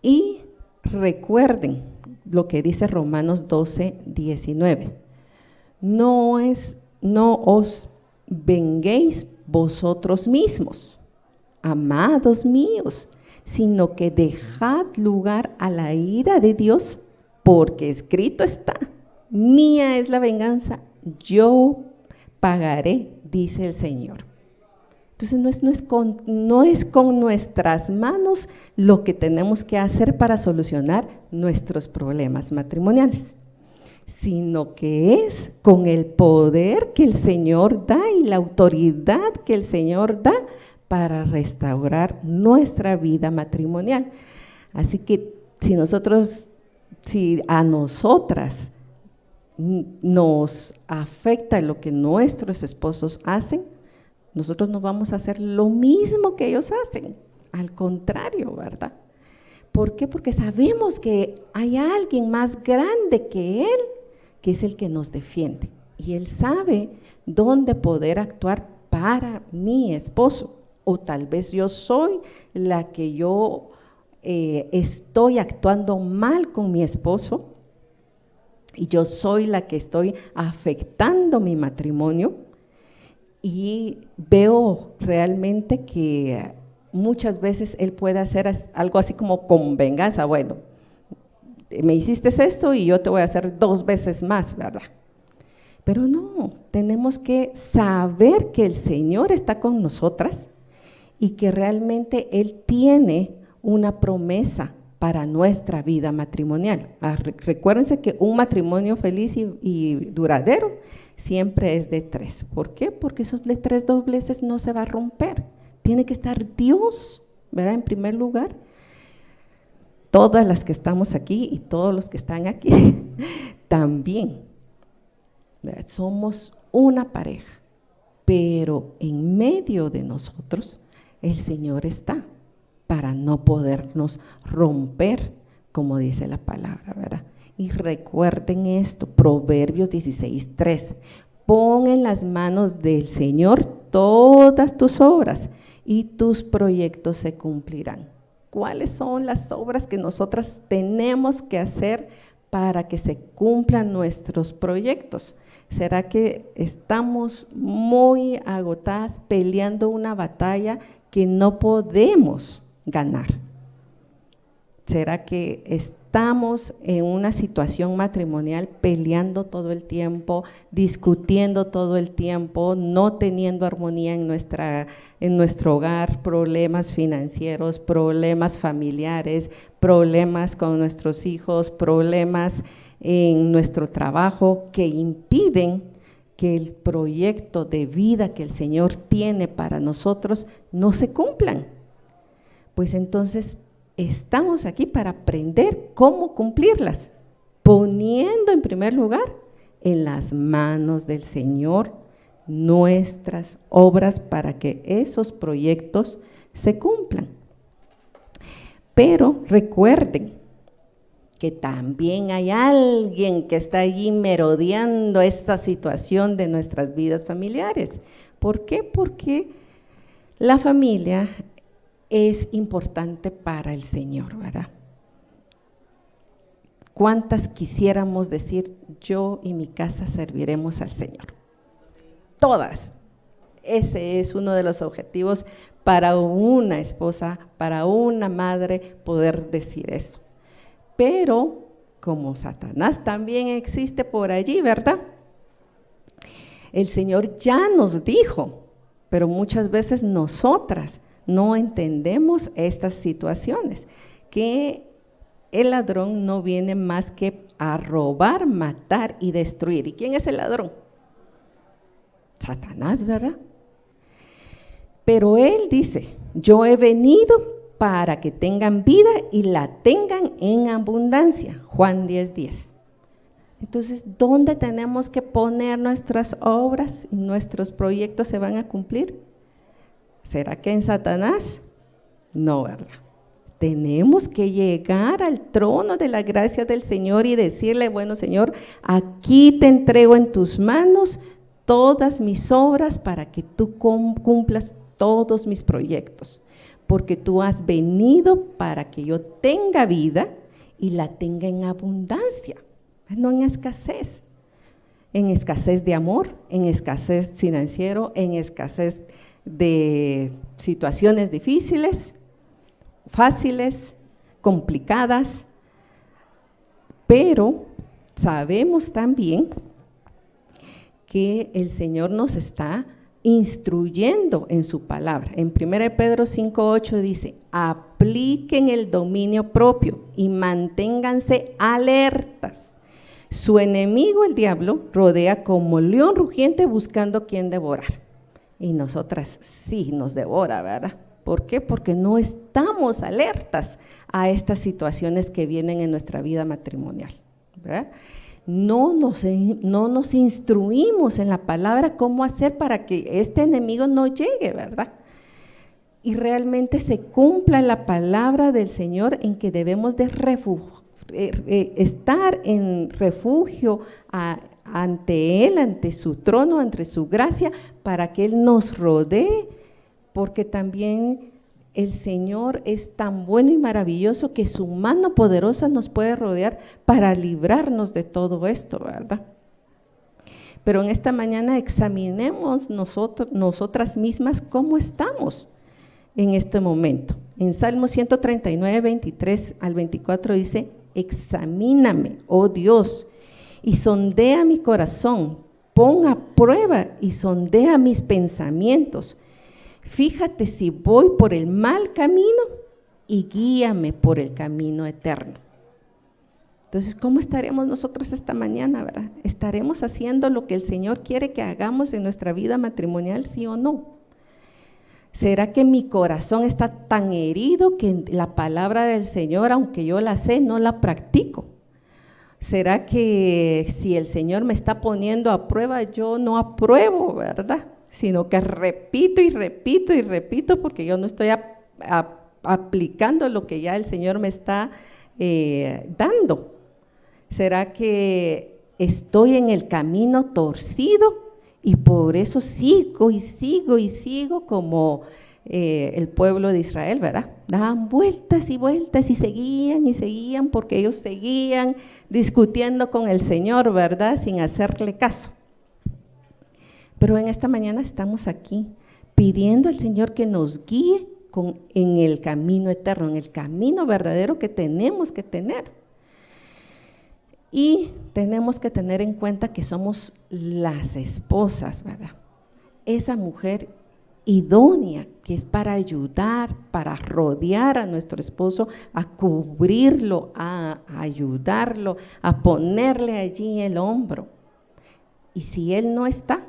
Y recuerden lo que dice Romanos 12:19. No os venguéis vosotros mismos, amados míos, sino que dejad lugar a la ira de Dios, porque escrito está, mía es la venganza, yo pagaré, dice el Señor. Entonces no es con nuestras manos lo que tenemos que hacer para solucionar nuestros problemas matrimoniales, sino que es con el poder que el Señor da y la autoridad que el Señor da para restaurar nuestra vida matrimonial. Así que si a nosotras nos afecta lo que nuestros esposos hacen, nosotros no vamos a hacer lo mismo que ellos hacen, al contrario, ¿verdad? ¿Por qué? Porque sabemos que hay alguien más grande que Él, que es el que nos defiende, y Él sabe dónde poder actuar para mi esposo, o tal vez yo soy la que estoy actuando mal con mi esposo, y yo soy la que estoy afectando mi matrimonio, y veo realmente que muchas veces Él puede hacer algo así como con venganza. Bueno, me hiciste esto y yo te voy a hacer 2 veces más, ¿verdad? Pero no, tenemos que saber que el Señor está con nosotras y que realmente Él tiene una promesa para nuestra vida matrimonial. Recuérdense que un matrimonio feliz y duradero siempre es de 3. ¿Por qué? Porque esos de 3 dobleces no se va a romper. Tiene que estar Dios, ¿verdad? En primer lugar, todas las que estamos aquí y todos los que están aquí también, ¿verdad? Somos una pareja, pero en medio de nosotros el Señor está para no podernos romper, como dice la palabra, ¿verdad? Y recuerden esto, Proverbios 16:3, pon en las manos del Señor todas tus obras y tus proyectos se cumplirán. ¿Cuáles son las obras que nosotras tenemos que hacer para que se cumplan nuestros proyectos? ¿Será que estamos muy agotadas peleando una batalla que no podemos ganar? ¿Será que estamos en una situación matrimonial peleando todo el tiempo, discutiendo todo el tiempo, no teniendo armonía en nuestro hogar, problemas financieros, problemas familiares, problemas con nuestros hijos, problemas en nuestro trabajo que impiden que el proyecto de vida que el Señor tiene para nosotros no se cumplan? Pues entonces estamos aquí para aprender cómo cumplirlas, poniendo en primer lugar en las manos del Señor nuestras obras para que esos proyectos se cumplan. Pero recuerden que también hay alguien que está allí merodeando esa situación de nuestras vidas familiares. ¿Por qué? Porque la familia es importante para el Señor, ¿verdad? ¿Cuántas quisiéramos decir, yo y mi casa serviremos al Señor? Todas. Ese es uno de los objetivos para una esposa, para una madre, poder decir eso. Pero como Satanás también existe por allí, ¿verdad? El Señor ya nos dijo, pero muchas veces nosotras no entendemos estas situaciones, que el ladrón no viene más que a robar, matar y destruir. ¿Y quién es el ladrón? Satanás, ¿verdad? Pero él dice, yo he venido para que tengan vida y la tengan en abundancia. Juan 10:10. Entonces, ¿dónde tenemos que poner nuestras obras y nuestros proyectos se van a cumplir? ¿Será que en Satanás? No, ¿verdad? Tenemos que llegar al trono de la gracia del Señor y decirle, bueno, Señor, aquí te entrego en tus manos todas mis obras para que tú cumplas todos mis proyectos, porque tú has venido para que yo tenga vida y la tenga en abundancia, no en escasez de amor, en escasez financiero, en escasez de situaciones difíciles, fáciles, complicadas, pero sabemos también que el Señor nos está instruyendo en su palabra. En 1 Pedro 5:8 dice: apliquen el dominio propio y manténganse alertas. Su enemigo, el diablo, rodea como león rugiente buscando quien devorar. Y nosotras sí nos devora, ¿verdad? ¿Por qué? Porque no estamos alertas a estas situaciones que vienen en nuestra vida matrimonial, ¿verdad? No nos instruimos en la palabra cómo hacer para que este enemigo no llegue, ¿verdad? Y realmente se cumpla la palabra del Señor en que debemos de estar en refugio ante Él, ante su trono, ante su gracia, para que Él nos rodee, porque también el Señor es tan bueno y maravilloso que su mano poderosa nos puede rodear para librarnos de todo esto, ¿verdad? Pero en esta mañana examinemos nosotras mismas cómo estamos en este momento. En Salmo 139, 23 al 24 dice: examíname, oh Dios, y sondea mi corazón, pon a prueba y sondea mis pensamientos. Fíjate si voy por el mal camino y guíame por el camino eterno. Entonces, ¿cómo estaremos nosotros esta mañana, verdad? ¿Estaremos haciendo lo que el Señor quiere que hagamos en nuestra vida matrimonial, sí o no? ¿Será que mi corazón está tan herido que la palabra del Señor, aunque yo la sé, no la practico? ¿Será que si el Señor me está poniendo a prueba, yo no apruebo, verdad? Sino que repito y repito y repito porque yo no estoy aplicando lo que ya el Señor me está dando. ¿Será que estoy en el camino torcido y por eso sigo y sigo y sigo como el pueblo de Israel, ¿verdad? Daban vueltas y vueltas y seguían porque ellos seguían discutiendo con el Señor, ¿verdad? Sin hacerle caso. Pero en esta mañana estamos aquí pidiendo al Señor que nos guíe en el camino eterno, en el camino verdadero que tenemos que tener. Y tenemos que tener en cuenta que somos las esposas, ¿verdad? Esa mujer idónea que es para ayudar, para rodear a nuestro esposo, a cubrirlo, a ayudarlo, a ponerle allí el hombro. Y si él no está,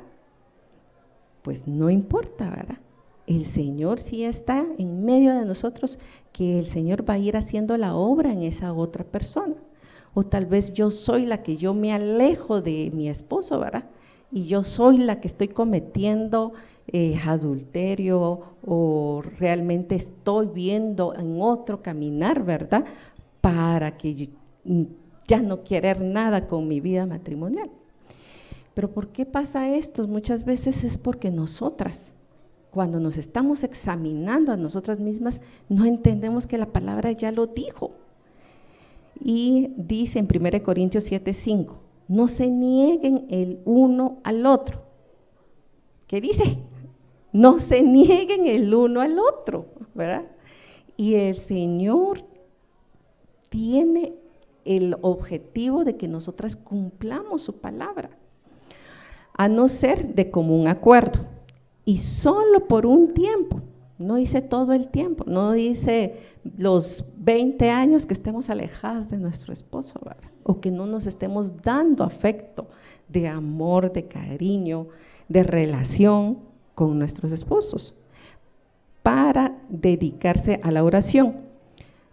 pues no importa, ¿verdad? El Señor sí está en medio de nosotros, que el Señor va a ir haciendo la obra en esa otra persona. O tal vez yo soy la que yo me alejo de mi esposo, ¿verdad? Y yo soy la que estoy cometiendo adulterio o realmente estoy viendo en otro caminar, ¿verdad? Para que ya no querer nada con mi vida matrimonial. Pero ¿por qué pasa esto? Muchas veces es porque nosotras, cuando nos estamos examinando a nosotras mismas, no entendemos que la palabra ya lo dijo. Y dice en 1 Corintios 7:5, no se nieguen el uno al otro. ¿Qué dice? No se nieguen el uno al otro, ¿verdad? Y el Señor tiene el objetivo de que nosotras cumplamos su palabra, a no ser de común acuerdo y solo por un tiempo. No dice todo el tiempo, no dice los 20 años que estemos alejadas de nuestro esposo, ¿verdad? O que no nos estemos dando afecto, de amor, de cariño, de relación con nuestros esposos, para dedicarse a la oración.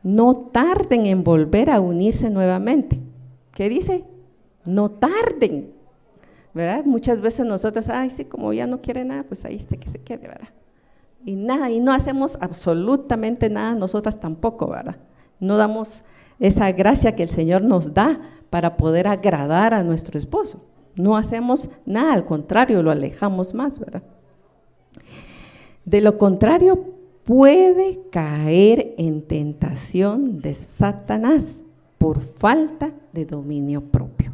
No tarden en volver a unirse nuevamente. ¿Qué dice? No tarden, ¿verdad? Muchas veces nosotros, ay, sí, como ya no quiere nada, pues ahí está que se quede, ¿verdad? Y nada, y no hacemos absolutamente nada nosotras tampoco, ¿verdad? No damos esa gracia que el Señor nos da para poder agradar a nuestro esposo. No hacemos nada, al contrario, lo alejamos más, ¿verdad? De lo contrario, puede caer en tentación de Satanás por falta de dominio propio.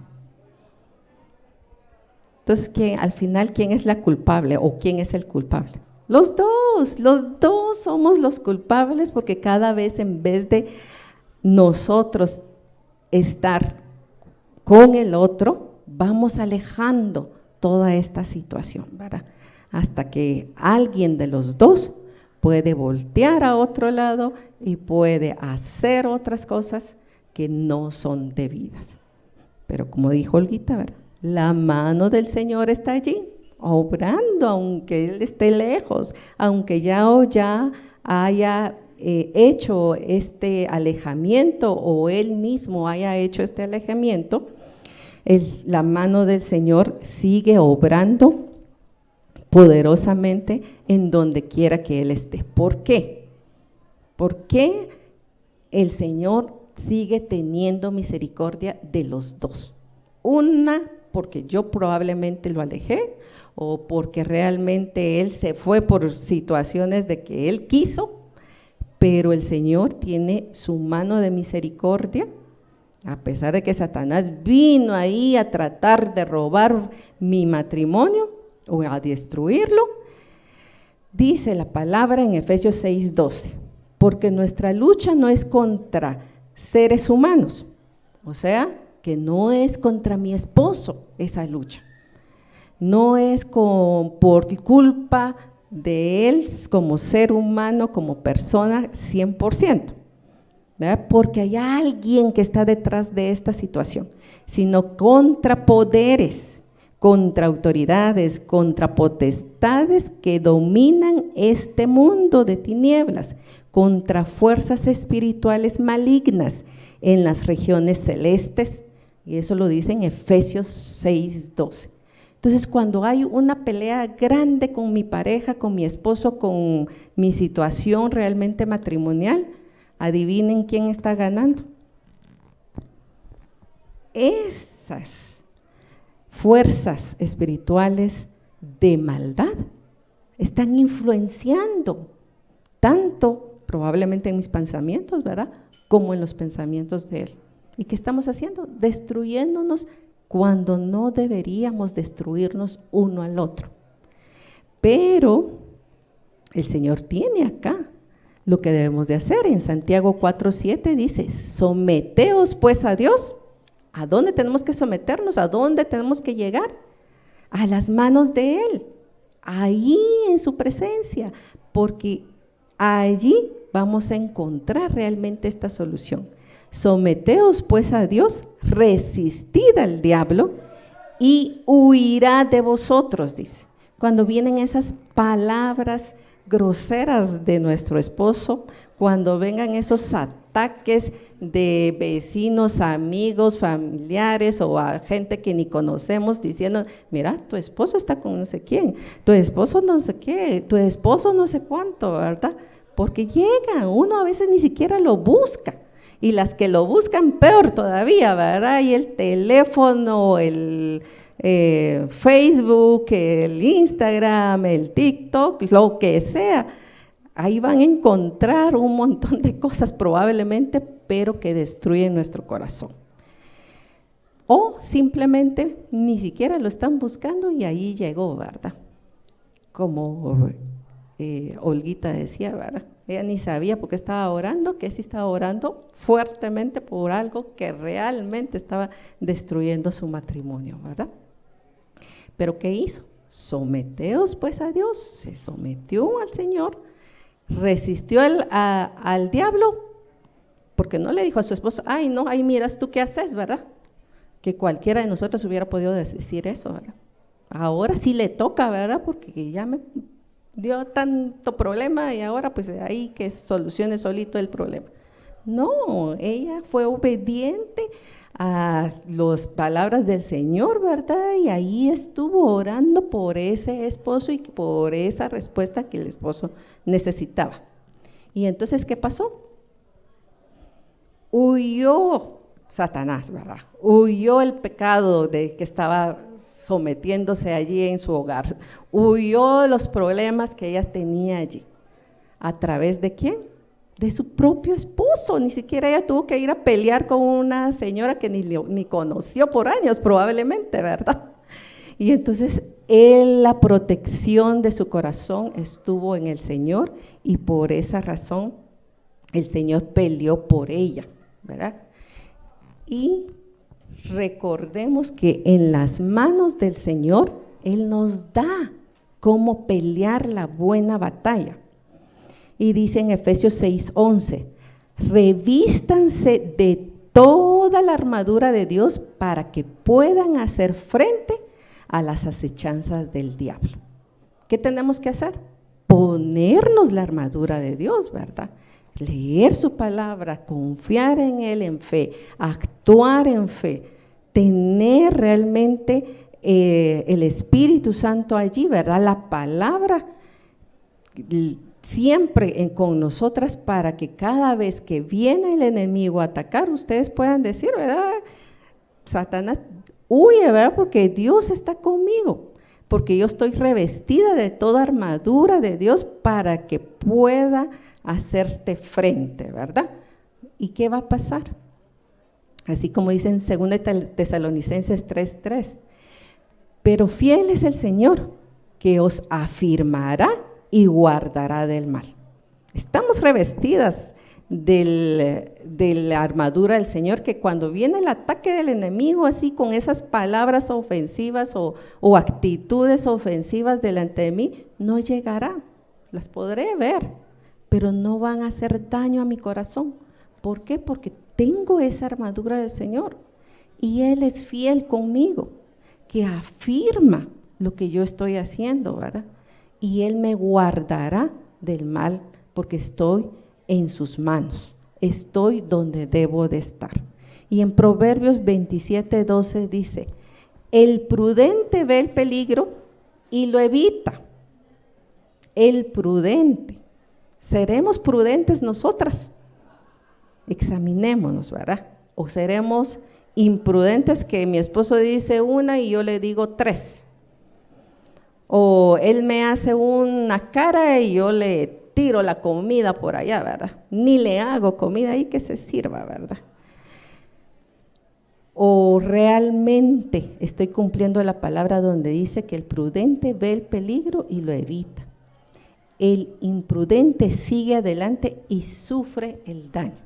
Entonces, al final, ¿quién es la culpable o quién es el culpable? Los dos somos los culpables porque cada vez en vez de nosotros estar con el otro, vamos alejando toda esta situación, ¿verdad? Hasta que alguien de los dos puede voltear a otro lado y puede hacer otras cosas que no son debidas. Pero como dijo Olguita, ¿verdad? La mano del Señor está allí, obrando, aunque Él esté lejos, aunque ya haya hecho este alejamiento o Él mismo haya hecho este alejamiento, la mano del Señor sigue obrando poderosamente en donde quiera que Él esté. ¿Por qué? ¿Por qué el Señor sigue teniendo misericordia de los dos? Una, porque yo probablemente lo alejé, o porque realmente Él se fue por situaciones de que Él quiso, pero el Señor tiene su mano de misericordia, a pesar de que Satanás vino ahí a tratar de robar mi matrimonio o a destruirlo. Dice la palabra en Efesios 6:12, porque nuestra lucha no es contra seres humanos, o sea, que no es contra mi esposo esa lucha, no es por culpa de él como ser humano, como persona 100%, ¿verdad? Porque hay alguien que está detrás de esta situación, sino contra poderes, contra autoridades, contra potestades que dominan este mundo de tinieblas, contra fuerzas espirituales malignas en las regiones celestes, y eso lo dice en Efesios 6:12. Entonces, cuando hay una pelea grande con mi pareja, con mi esposo, con mi situación realmente matrimonial, adivinen quién está ganando. Esas fuerzas espirituales de maldad están influenciando tanto probablemente en mis pensamientos, ¿verdad?, como en los pensamientos de él. ¿Y qué estamos haciendo? Destruyéndonos cuando no deberíamos destruirnos uno al otro. Pero el Señor tiene acá lo que debemos de hacer. En Santiago 4:7 dice, someteos pues a Dios. ¿A dónde tenemos que someternos? ¿A dónde tenemos que llegar? A las manos de Él, ahí en su presencia, porque allí vamos a encontrar realmente esta solución. Someteos pues a Dios, resistid al diablo y huirá de vosotros, dice. Cuando vienen esas palabras groseras de nuestro esposo, cuando vengan esos ataques de vecinos, amigos, familiares o a gente que ni conocemos diciendo, mira, tu esposo está con no sé quién, tu esposo no sé qué, tu esposo no sé cuánto, ¿verdad? Porque llega, uno a veces ni siquiera lo busca. Y las que lo buscan peor todavía, ¿verdad? Y el teléfono, el Facebook, el Instagram, el TikTok, lo que sea, ahí van a encontrar un montón de cosas probablemente, pero que destruyen nuestro corazón. O simplemente ni siquiera lo están buscando y ahí llegó, ¿verdad? Como Olguita decía, ¿verdad? Ella ni sabía por qué estaba orando, que sí estaba orando fuertemente por algo que realmente estaba destruyendo su matrimonio, ¿verdad? Pero ¿qué hizo? Someteos pues a Dios, se sometió al Señor, resistió al diablo, porque no le dijo a su esposo, ay no, ahí miras tú qué haces, ¿verdad? Que cualquiera de nosotros hubiera podido decir eso, ¿verdad? Ahora sí le toca, ¿verdad? Porque ya me dio tanto problema y ahora pues ahí que solucione solito el problema. No, ella fue obediente a las palabras del Señor, ¿verdad? Y ahí estuvo orando por ese esposo y por esa respuesta que el esposo necesitaba. Y entonces, ¿qué pasó? Huyó Satanás, ¿verdad? Huyó el pecado de que estaba sometiéndose allí en su hogar, huyó los problemas que ella tenía allí. ¿A través de quién? De su propio esposo. Ni siquiera ella tuvo que ir a pelear con una señora que ni conoció por años probablemente, ¿verdad? Y entonces la protección de su corazón estuvo en el Señor y por esa razón el Señor peleó por ella, ¿verdad? Y recordemos que en las manos del Señor, Él nos da cómo pelear la buena batalla. Y dice en Efesios 6:11, revístanse de toda la armadura de Dios para que puedan hacer frente a las acechanzas del diablo. ¿Qué tenemos que hacer? Ponernos la armadura de Dios, ¿verdad? Leer su palabra, confiar en Él en fe, actuar en fe, tener realmente el Espíritu Santo allí, ¿verdad? La palabra siempre con nosotras para que cada vez que viene el enemigo a atacar, ustedes puedan decir, ¿verdad? Satanás huye, ¿verdad? Porque Dios está conmigo, porque yo estoy revestida de toda armadura de Dios para que pueda hacerte frente, ¿verdad? ¿Y qué va a pasar? Así como dice en 2 Tesalonicenses 3:3, pero fiel es el Señor, que os afirmará y guardará del mal. Estamos revestidas de la armadura del Señor, que cuando viene el ataque del enemigo así con esas palabras ofensivas o actitudes ofensivas delante de mí, no llegará, las podré ver, pero no van a hacer daño a mi corazón. ¿Por qué? Porque tengo esa armadura del Señor y Él es fiel conmigo, que afirma lo que yo estoy haciendo, ¿verdad? Y Él me guardará del mal porque estoy en sus manos, estoy donde debo de estar. Y en Proverbios 27:12 dice, el prudente ve el peligro y lo evita. El prudente. ¿Seremos prudentes nosotras? Examinémonos, ¿verdad? O seremos imprudentes que mi esposo dice una y yo le digo tres. O él me hace una cara y yo le tiro la comida por allá, ¿verdad? Ni le hago comida ahí que se sirva, ¿verdad? O realmente estoy cumpliendo la palabra donde dice que el prudente ve el peligro y lo evita. El imprudente sigue adelante y sufre el daño.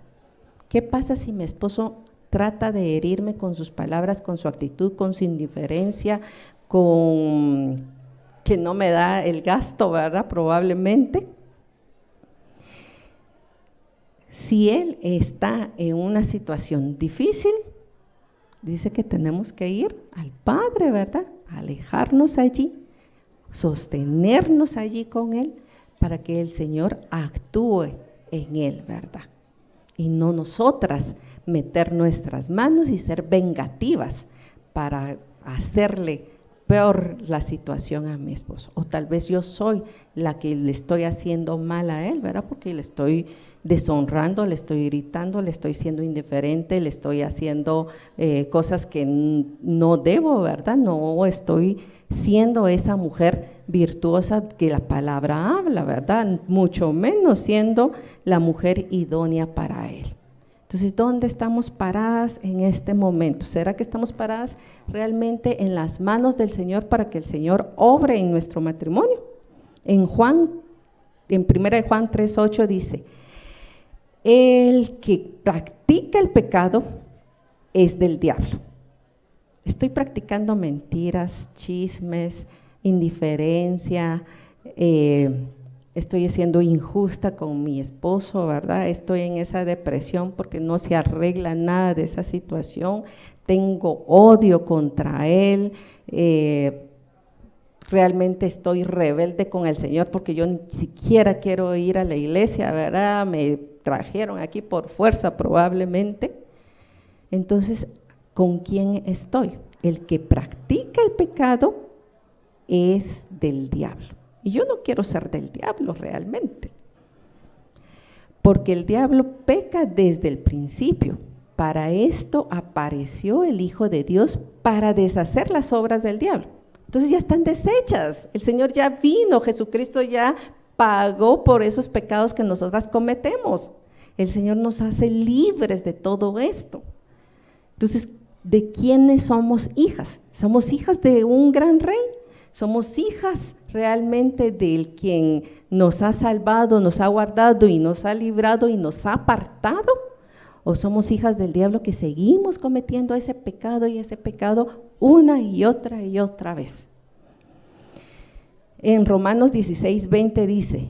¿Qué pasa si mi esposo trata de herirme con sus palabras, con su actitud, con su indiferencia, con que no me da el gasto, ¿verdad? Probablemente. Si él está en una situación difícil, dice que tenemos que ir al Padre, ¿verdad? Alejarnos allí, sostenernos allí con Él, para que el Señor actúe en Él, ¿verdad? Y no nosotras meter nuestras manos y ser vengativas para hacerle peor la situación a mi esposo. O tal vez yo soy la que le estoy haciendo mal a él, ¿verdad? Porque le estoy deshonrando, le estoy gritando, le estoy siendo indiferente, le estoy haciendo cosas que no debo, ¿verdad? No estoy siendo esa mujer virtuosa que la palabra habla, ¿verdad? Mucho menos siendo la mujer idónea para él. Entonces, ¿dónde estamos paradas en este momento? ¿Será que estamos paradas realmente en las manos del Señor para que el Señor obre en nuestro matrimonio? En 1 Juan 3:8 dice, el que practica el pecado es del diablo. Estoy practicando mentiras, chismes, indiferencia, estoy siendo injusta con mi esposo, ¿verdad? Estoy en esa depresión porque no se arregla nada de esa situación, tengo odio contra él, realmente estoy rebelde con el Señor porque yo ni siquiera quiero ir a la iglesia, ¿verdad? Me trajeron aquí por fuerza probablemente. Entonces, ¿con quién estoy? El que practica el pecado es del diablo. Y yo no quiero ser del diablo realmente, porque el diablo peca desde el principio. Para esto apareció el Hijo de Dios para deshacer las obras del diablo. Entonces ya están deshechas, el Señor ya vino, Jesucristo ya pagó por esos pecados que nosotras cometemos. El Señor nos hace libres de todo esto. Entonces ¿de quiénes somos hijas? Somos hijas de un gran rey, somos hijas realmente del quien nos ha salvado, nos ha guardado y nos ha librado y nos ha apartado, o somos hijas del diablo que seguimos cometiendo ese pecado y ese pecado una y otra vez. En Romanos 16:20 dice,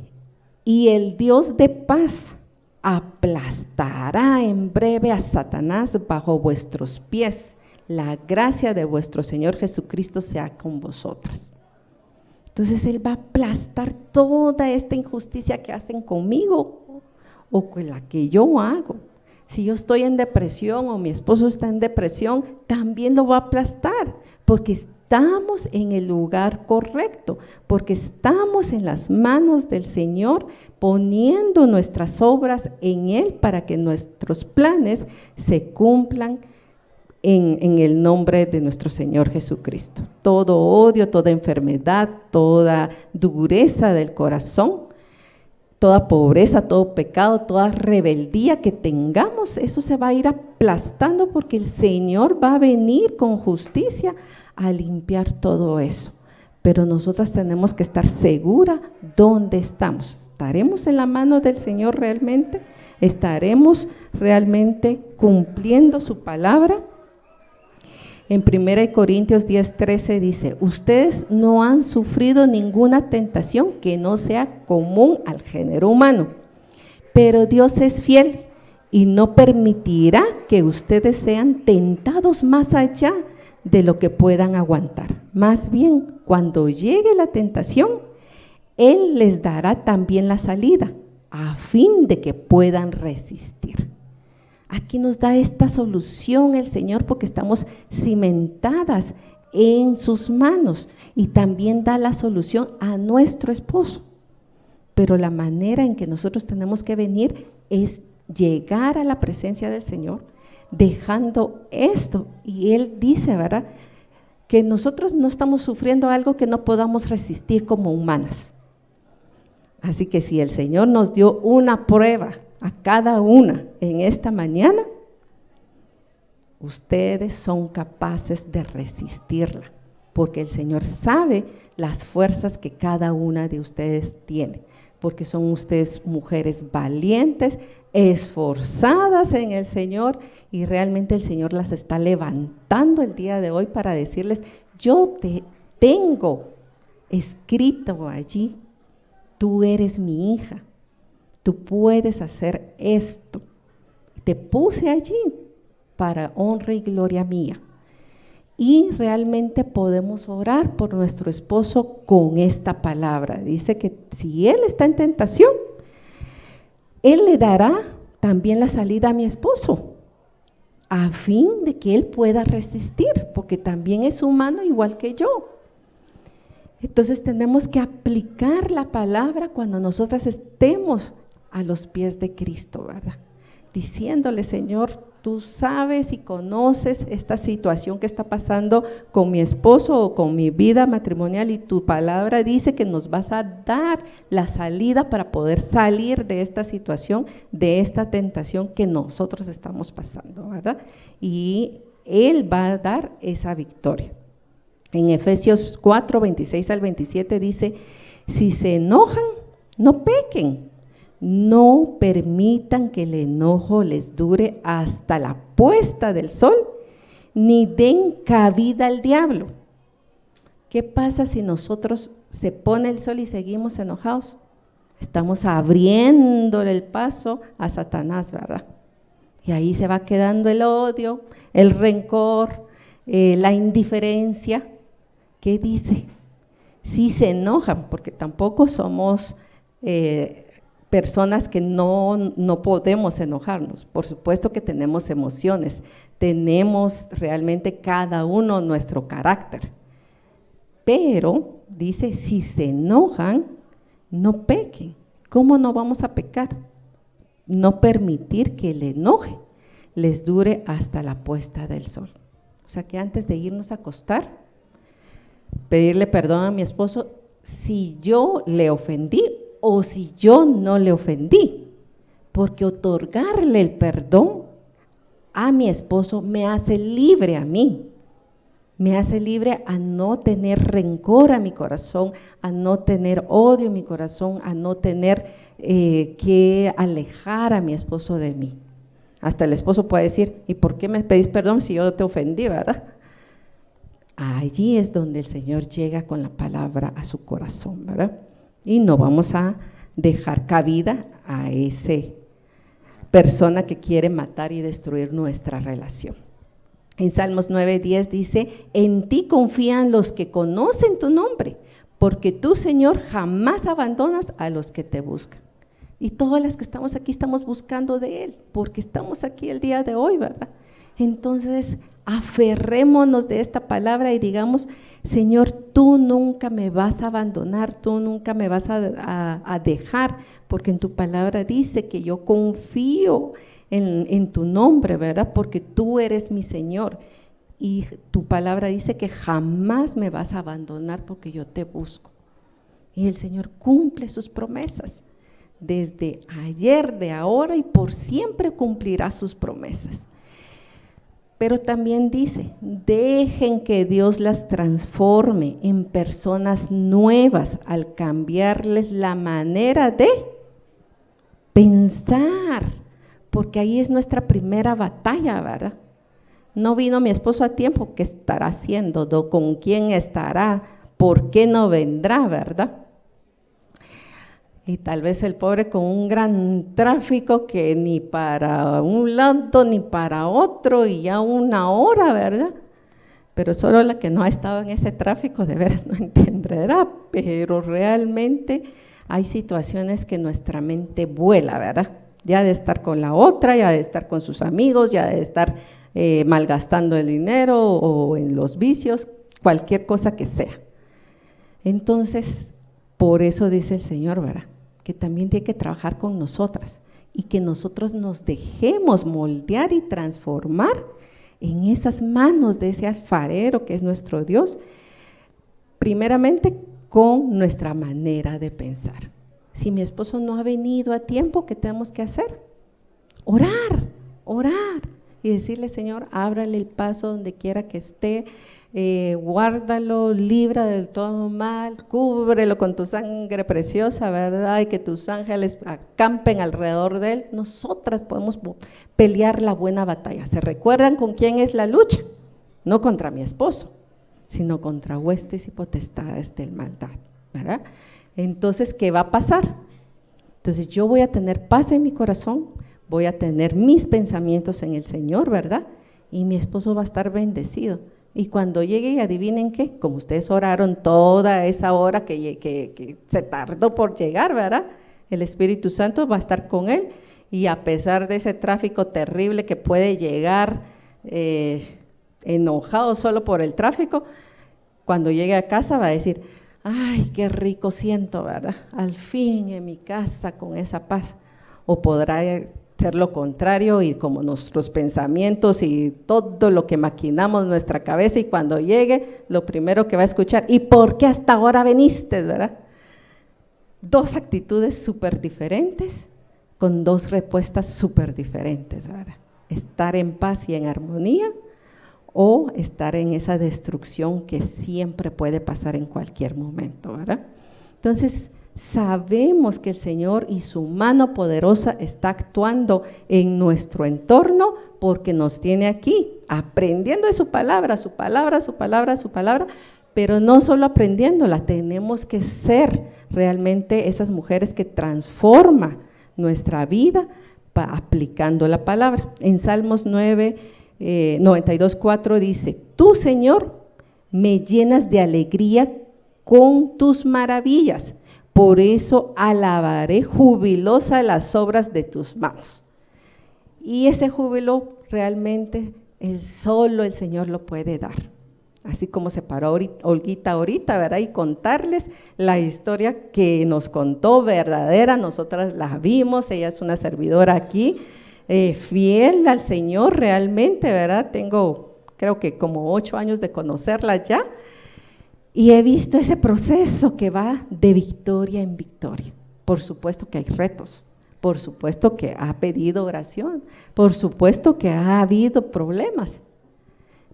y el Dios de paz aplastará en breve a Satanás bajo vuestros pies. La gracia de vuestro Señor Jesucristo sea con vosotras. Entonces Él va a aplastar toda esta injusticia que hacen conmigo o con la que yo hago. Si yo estoy en depresión o mi esposo está en depresión, también lo va a aplastar, porque estamos en el lugar correcto, porque estamos en las manos del Señor, poniendo nuestras obras en Él para que nuestros planes se cumplan en el nombre de nuestro Señor Jesucristo. Todo odio, toda enfermedad, toda dureza del corazón, toda pobreza, todo pecado, toda rebeldía que tengamos, eso se va a ir aplastando porque el Señor va a venir con justicia a limpiar todo eso. Pero nosotras tenemos que estar seguras dónde estamos. ¿Estaremos en la mano del Señor realmente? ¿Estaremos realmente cumpliendo su palabra? En 1 Corintios 10:13 dice, ustedes no han sufrido ninguna tentación que no sea común al género humano, pero Dios es fiel y no permitirá que ustedes sean tentados más allá de lo que puedan aguantar. Más bien, cuando llegue la tentación, Él les dará también la salida, a fin de que puedan resistir. Aquí nos da esta solución el Señor porque estamos cimentadas en sus manos, y también da la solución a nuestro esposo. Pero la manera en que nosotros tenemos que venir es llegar a la presencia del Señor, dejando esto. Y Él dice, ¿verdad?, que nosotros no estamos sufriendo algo que no podamos resistir como humanas. Así que si el Señor nos dio una prueba a cada una en esta mañana, ustedes son capaces de resistirla, porque el Señor sabe las fuerzas que cada una de ustedes tiene, porque son ustedes mujeres valientes, esforzadas en el Señor, y realmente el Señor las está levantando el día de hoy para decirles, yo te tengo escrito allí, tú eres mi hija, tú puedes hacer esto, te puse allí para honra y gloria mía. Y realmente podemos orar por nuestro esposo con esta palabra. Dice que si él está en tentación, Él le dará también la salida a mi esposo, a fin de que él pueda resistir, porque también es humano igual que yo. Entonces tenemos que aplicar la palabra cuando nosotras estemos a los pies de Cristo, ¿verdad? Diciéndole, Señor, tú sabes y conoces esta situación que está pasando con mi esposo o con mi vida matrimonial, y tu palabra dice que nos vas a dar la salida para poder salir de esta situación, de esta tentación que nosotros estamos pasando, ¿verdad? Y Él va a dar esa victoria. En Efesios 4, 26 al 27 dice, si se enojan, no pequen. No permitan que el enojo les dure hasta la puesta del sol, ni den cabida al diablo. ¿Qué pasa si nosotros se pone el sol y seguimos enojados? Estamos abriéndole el paso a Satanás, ¿verdad? Y ahí se va quedando el odio, el rencor, la indiferencia. ¿Qué dice? Si se enojan, porque tampoco somos personas que no podemos enojarnos. Por supuesto que tenemos emociones, tenemos realmente cada uno nuestro carácter, pero dice, si se enojan, no pequen. ¿Cómo no vamos a pecar? No permitir que el enoje les dure hasta la puesta del sol. O sea que antes de irnos a acostar, pedirle perdón a mi esposo si yo le ofendí o si yo no le ofendí, porque otorgarle el perdón a mi esposo me hace libre a mí. Me hace libre a no tener rencor a mi corazón, a no tener odio en mi corazón, a no tener que alejar a mi esposo de mí. Hasta el esposo puede decir, ¿y por qué me pedís perdón si yo te ofendí, verdad? Allí es donde el Señor llega con la palabra a su corazón, ¿verdad? Y no vamos a dejar cabida a esa persona que quiere matar y destruir nuestra relación. En Salmos 9:10 dice, en ti confían los que conocen tu nombre, porque tú, Señor, jamás abandonas a los que te buscan. Y todas las que estamos aquí estamos buscando de Él, porque estamos aquí el día de hoy, ¿verdad? Entonces, aferrémonos de esta palabra y digamos, Señor, tú nunca me vas a abandonar, tú nunca me vas a dejar, porque en tu palabra dice que yo confío en tu nombre, ¿verdad? Porque tú eres mi Señor y tu palabra dice que jamás me vas a abandonar porque yo te busco. Y el Señor cumple sus promesas. Desde ayer, de ahora y por siempre cumplirá sus promesas. Pero también dice, dejen que Dios las transforme en personas nuevas al cambiarles la manera de pensar, porque ahí es nuestra primera batalla, ¿verdad? No vino mi esposo a tiempo, ¿qué estará haciendo? ¿Con quién estará? ¿Por qué no vendrá, verdad? Y tal vez el pobre con un gran tráfico que ni para un lado ni para otro y ya 1 hora, ¿verdad? Pero solo la que no ha estado en ese tráfico de veras no entenderá, pero realmente hay situaciones que nuestra mente vuela, ¿verdad? Ya de estar con la otra, ya de estar con sus amigos, ya de estar malgastando el dinero o en los vicios, cualquier cosa que sea. Entonces, por eso dice el Señor, ¿verdad? Que también tiene que trabajar con nosotras y que nosotros nos dejemos moldear y transformar en esas manos de ese alfarero que es nuestro Dios, primeramente con nuestra manera de pensar. Si mi esposo no ha venido a tiempo, ¿qué tenemos que hacer? Orar y decirle, Señor, ábrale el paso donde quiera que esté, guárdalo, libra del todo mal, cúbrelo con tu sangre preciosa, ¿verdad? Y que tus ángeles acampen alrededor de él. Nosotras podemos pelear la buena batalla. ¿Se recuerdan con quién es la lucha? No contra mi esposo, sino contra huestes y potestades del maldad, ¿verdad? Entonces, ¿qué va a pasar? Entonces, yo voy a tener paz en mi corazón, voy a tener mis pensamientos en el Señor, ¿verdad? Y mi esposo va a estar bendecido. Y cuando llegue, y adivinen qué, como ustedes oraron toda esa hora que se tardó por llegar, ¿verdad? El Espíritu Santo va a estar con él y a pesar de ese tráfico terrible que puede llegar enojado solo por el tráfico, cuando llegue a casa va a decir, ay, qué rico siento, ¿verdad? Al fin en mi casa con esa paz. O podrá ser lo contrario y como nuestros pensamientos y todo lo que maquinamos en nuestra cabeza y cuando llegue, lo primero que va a escuchar, ¿y por qué hasta ahora viniste, verdad? 2 actitudes súper diferentes con 2 respuestas súper diferentes, ¿verdad? Estar en paz y en armonía o estar en esa destrucción que siempre puede pasar en cualquier momento, ¿verdad? Entonces, sabemos que el Señor y su mano poderosa está actuando en nuestro entorno porque nos tiene aquí aprendiendo de su palabra, pero no solo aprendiéndola, tenemos que ser realmente esas mujeres que transforman nuestra vida aplicando la palabra. En Salmos 92:4 dice, tú, Señor, me llenas de alegría con tus maravillas. Por eso alabaré jubilosa las obras de tus manos. Y ese júbilo realmente solo el Señor lo puede dar. Así como se paró Olguita ahorita, ¿verdad? Y contarles la historia que nos contó verdadera, nosotras la vimos, ella es una servidora aquí, fiel al Señor realmente, ¿verdad? Tengo creo que como 8 años de conocerla ya. Y he visto ese proceso que va de victoria en victoria. Por supuesto que hay retos, Por supuesto que ha pedido oración, por supuesto que ha habido problemas,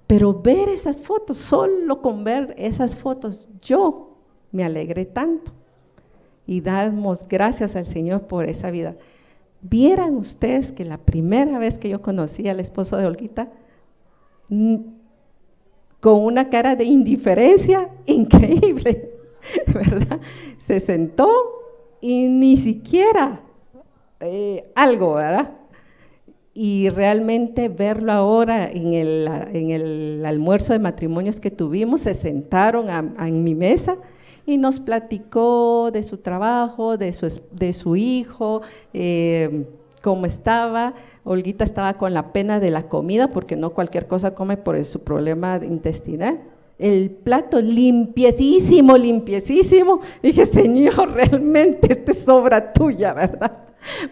pero ver esas fotos, solo con ver esas fotos, yo me alegré tanto y damos gracias al Señor por esa vida. Vieran ustedes que la primera vez que yo conocí al esposo de Olguita, con una cara de indiferencia increíble, ¿verdad? Se sentó y ni siquiera algo, ¿verdad? Y realmente verlo ahora en el almuerzo de matrimonios que tuvimos, se sentaron en mi mesa y nos platicó de su trabajo, de su hijo, cómo estaba. Olguita estaba con la pena de la comida porque no cualquier cosa come por su problema intestinal. El plato limpiecísimo, limpiecísimo. Dije, Señor, realmente esta es obra tuya, ¿verdad?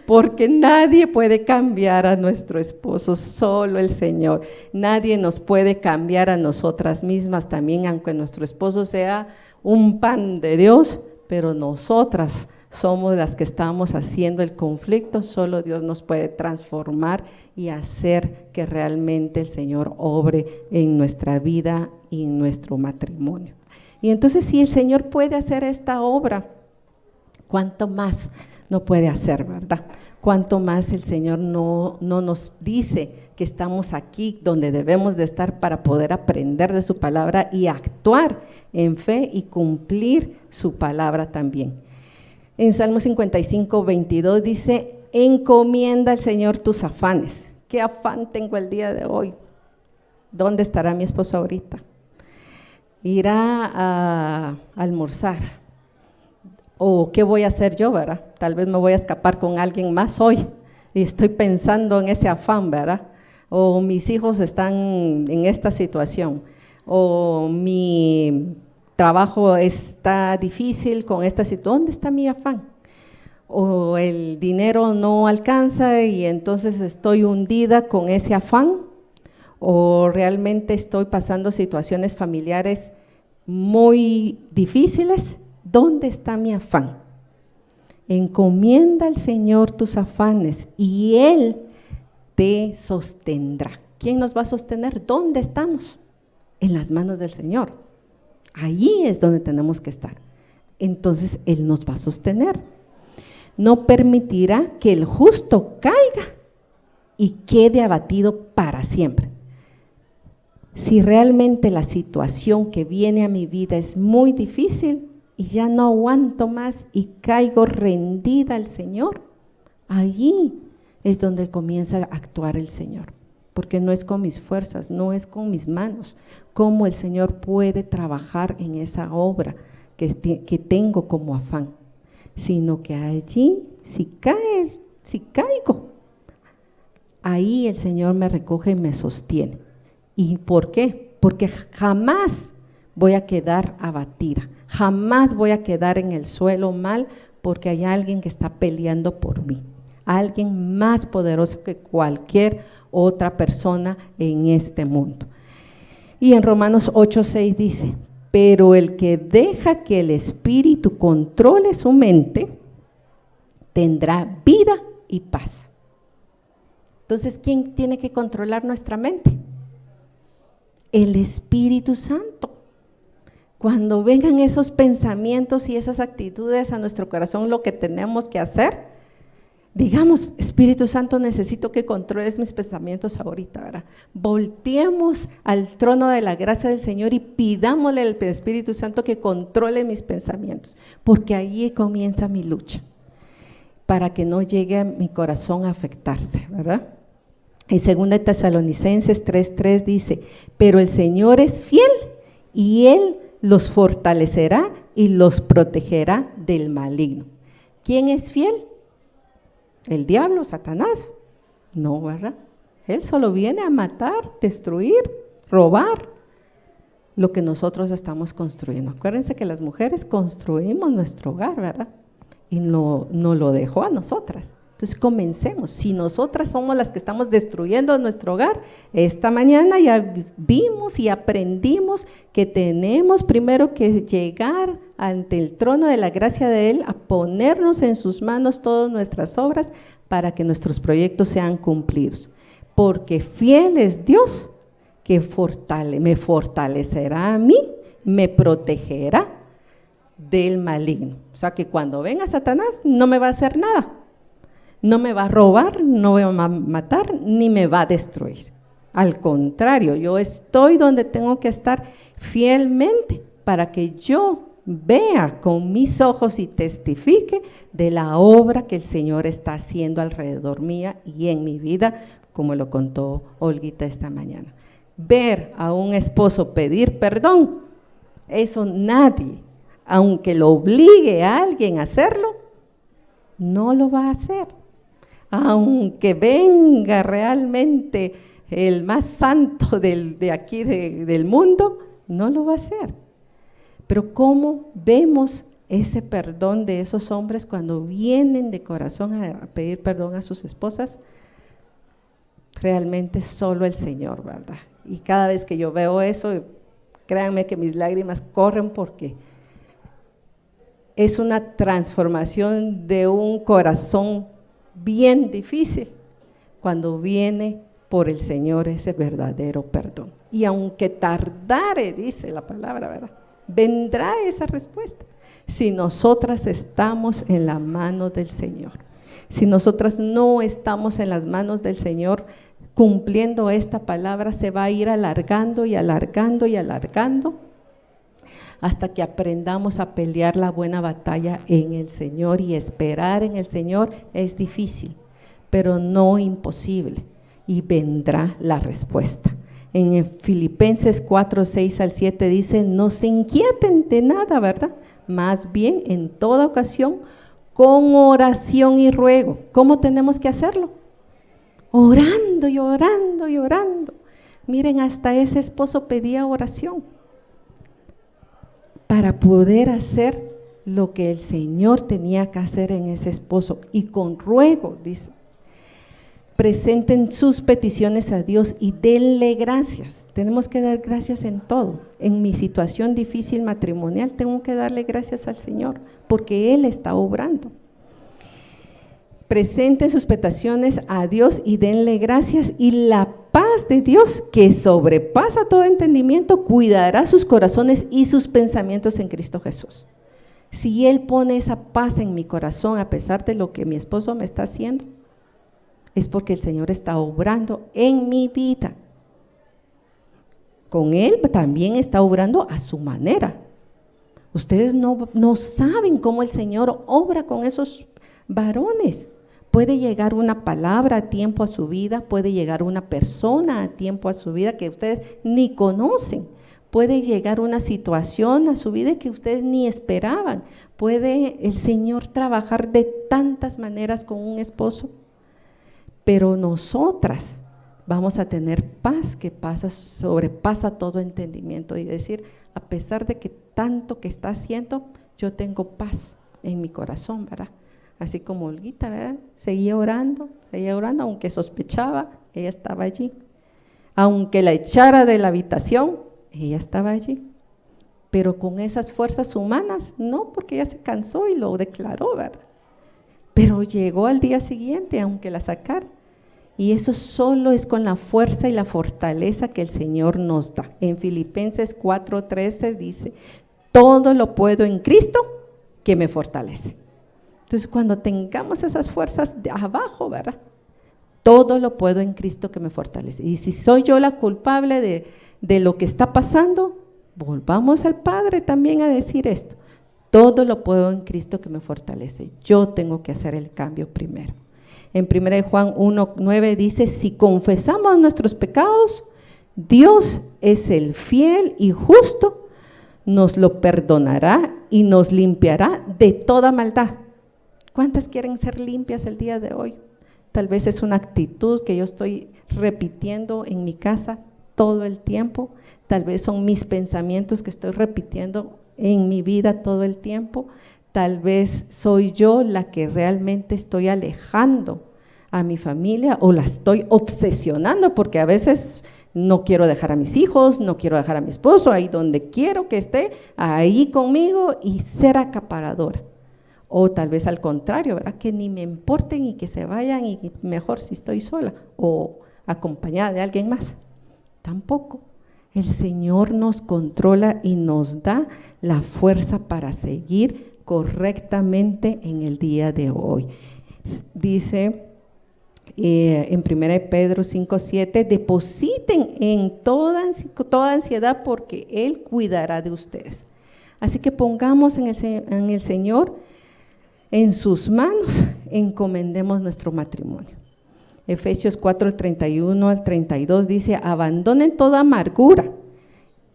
Porque nadie puede cambiar a nuestro esposo, solo el Señor. Nadie nos puede cambiar a nosotras mismas también, aunque nuestro esposo sea un pan de Dios, pero nosotras somos las que estamos haciendo el conflicto. Solo Dios nos puede transformar y hacer que realmente el Señor obre en nuestra vida y en nuestro matrimonio. Y entonces, si el Señor puede hacer esta obra, ¿cuánto más no puede hacer, verdad? ¿Cuánto más el Señor no nos dice que estamos aquí donde debemos de estar para poder aprender de su palabra y actuar en fe y cumplir su palabra también? En Salmo 55, 22 dice, encomienda al Señor tus afanes. ¿Qué afán tengo el día de hoy? ¿Dónde estará mi esposo ahorita? ¿Irá a almorzar? ¿O qué voy a hacer yo, verdad? Tal vez me voy a escapar con alguien más hoy y estoy pensando en ese afán, ¿verdad? O mis hijos están en esta situación, o mi trabajo está difícil con esta situación. ¿Dónde está mi afán? O el dinero no alcanza y entonces estoy hundida con ese afán, o realmente estoy pasando situaciones familiares muy difíciles. ¿Dónde está mi afán? Encomienda al Señor tus afanes y Él te sostendrá. ¿Quién nos va a sostener? ¿Dónde estamos? En las manos del Señor. Allí es donde tenemos que estar. Entonces Él nos va a sostener. No permitirá que el justo caiga y quede abatido para siempre. Si realmente la situación que viene a mi vida es muy difícil y ya no aguanto más y caigo rendida al Señor, allí es donde comienza a actuar el Señor, porque no es con mis fuerzas, no es con mis manos, cómo el Señor puede trabajar en esa obra que tengo como afán, sino que allí, si caigo, ahí el Señor me recoge y me sostiene. ¿Y por qué? Porque jamás voy a quedar abatida, jamás voy a quedar en el suelo mal, porque hay alguien que está peleando por mí, alguien más poderoso que cualquier otra persona en este mundo. Y en Romanos 8:6 dice, pero el que deja que el Espíritu controle su mente, tendrá vida y paz. Entonces, ¿quién tiene que controlar nuestra mente? El Espíritu Santo. Cuando vengan esos pensamientos y esas actitudes a nuestro corazón, lo que tenemos que hacer, digamos, Espíritu Santo, necesito que controles mis pensamientos ahorita, ¿verdad? Volteemos al trono de la gracia del Señor y pidámosle al Espíritu Santo que controle mis pensamientos, porque ahí comienza mi lucha, para que no llegue a mi corazón a afectarse, ¿verdad? En 2 Tesalonicenses 3:3 dice, pero el Señor es fiel y Él los fortalecerá y los protegerá del maligno. ¿Quién es fiel? ¿El diablo, Satanás? No, ¿verdad? Él solo viene a matar, destruir, robar lo que nosotros estamos construyendo. Acuérdense que las mujeres construimos nuestro hogar, ¿verdad? Y no lo dejó a nosotras. Entonces comencemos. Si nosotras somos las que estamos destruyendo nuestro hogar, esta mañana ya vimos y aprendimos que tenemos primero que llegar ante el trono de la gracia de Él, a ponernos en sus manos todas nuestras obras para que nuestros proyectos sean cumplidos. Porque fiel es Dios, que me fortalecerá a mí, me protegerá del maligno. O sea que cuando venga Satanás no me va a hacer nada, no me va a robar, no me va a matar, ni me va a destruir. Al contrario, yo estoy donde tengo que estar fielmente para que yo vea con mis ojos y testifique de la obra que el Señor está haciendo alrededor mía y en mi vida, como lo contó Olguita esta mañana. Ver a un esposo pedir perdón, eso nadie, aunque lo obligue a alguien a hacerlo, no lo va a hacer. Aunque venga realmente el más santo de aquí del mundo, no lo va a hacer. Pero ¿cómo vemos ese perdón de esos hombres cuando vienen de corazón a pedir perdón a sus esposas? Realmente solo el Señor, ¿verdad? Y cada vez que yo veo eso, créanme que mis lágrimas corren porque es una transformación de un corazón bien difícil cuando viene por el Señor ese verdadero perdón. Y aunque tardare, dice la palabra, ¿verdad?, vendrá esa respuesta si nosotras estamos en la mano del Señor. Si nosotras no estamos en las manos del Señor, cumpliendo esta palabra, se va a ir alargando y alargando y alargando hasta que aprendamos a pelear la buena batalla en el Señor. Y esperar en el Señor es difícil, pero no imposible, y vendrá la respuesta. En Filipenses 4, 6 al 7 dice: no se inquieten de nada, ¿verdad? Más bien en toda ocasión con oración y ruego. ¿Cómo tenemos que hacerlo? Orando y orando y orando. Miren, hasta ese esposo pedía oración para poder hacer lo que el Señor tenía que hacer en ese esposo. Y con ruego, dice, presenten sus peticiones a Dios y denle gracias. Tenemos que dar gracias en todo. En mi situación difícil matrimonial tengo que darle gracias al Señor porque Él está obrando. Presenten sus peticiones a Dios y denle gracias, y la paz de Dios, que sobrepasa todo entendimiento, cuidará sus corazones y sus pensamientos en Cristo Jesús. Si Él pone esa paz en mi corazón a pesar de lo que mi esposo me está haciendo, es porque el Señor está obrando en mi vida. Con Él también está obrando a su manera. Ustedes no saben cómo el Señor obra con esos varones. Puede llegar una palabra a tiempo a su vida, puede llegar una persona a tiempo a su vida que ustedes ni conocen, puede llegar una situación a su vida que ustedes ni esperaban. Puede el Señor trabajar de tantas maneras con un esposo, pero nosotras vamos a tener paz que sobrepasa todo entendimiento, y decir, a pesar de que tanto que está haciendo, yo tengo paz en mi corazón, ¿verdad? Así como Olguita, ¿verdad? Seguía orando, aunque sospechaba, ella estaba allí. Aunque la echara de la habitación, ella estaba allí. Pero con esas fuerzas humanas, no, porque ella se cansó y lo declaró, ¿verdad? Pero llegó al día siguiente, aunque la sacara. Y eso solo es con la fuerza y la fortaleza que el Señor nos da. En Filipenses 4:13 dice: todo lo puedo en Cristo que me fortalece. Entonces, cuando tengamos esas fuerzas de abajo, ¿verdad? Todo lo puedo en Cristo que me fortalece. Y si soy yo la culpable de lo que está pasando, volvamos al Padre también a decir esto: todo lo puedo en Cristo que me fortalece. Yo tengo que hacer el cambio primero. En 1 Juan 1:9 dice: si confesamos nuestros pecados, Dios es el fiel y justo, nos lo perdonará y nos limpiará de toda maldad. ¿Cuántas quieren ser limpias el día de hoy? Tal vez es una actitud que yo estoy repitiendo en mi casa todo el tiempo. Tal vez son mis pensamientos que estoy repitiendo en mi vida todo el tiempo. Tal vez soy yo la que realmente estoy alejando a mi familia o la estoy obsesionando, porque a veces no quiero dejar a mis hijos, no quiero dejar a mi esposo, ahí donde quiero que esté, ahí conmigo, y ser acaparadora. O tal vez al contrario, ¿verdad? Que ni me importen y que se vayan, y mejor si estoy sola o acompañada de alguien más. Tampoco. El Señor nos controla y nos da la fuerza para seguir correctamente en el día de hoy. Dice en 1 Pedro 5:7, depositen en toda ansiedad porque Él cuidará de ustedes. Así que pongamos en el Señor, en sus manos, encomendemos nuestro matrimonio. Efesios 4:31 al 32 dice, abandonen toda amargura,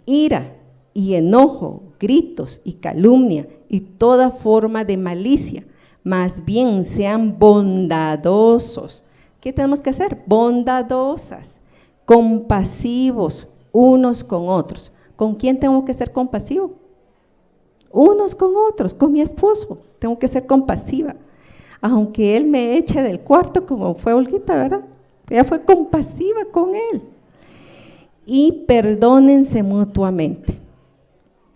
ira y enojo, gritos y calumnia y toda forma de malicia, más bien sean bondadosos. ¿Qué tenemos que hacer? Bondadosas, compasivos unos con otros. ¿Con quién tengo que ser compasivo? Unos con otros, con mi esposo, tengo que ser compasiva. Aunque él me eche del cuarto, como fue Olguita, ¿verdad? Ella fue compasiva con él. Y perdónense mutuamente.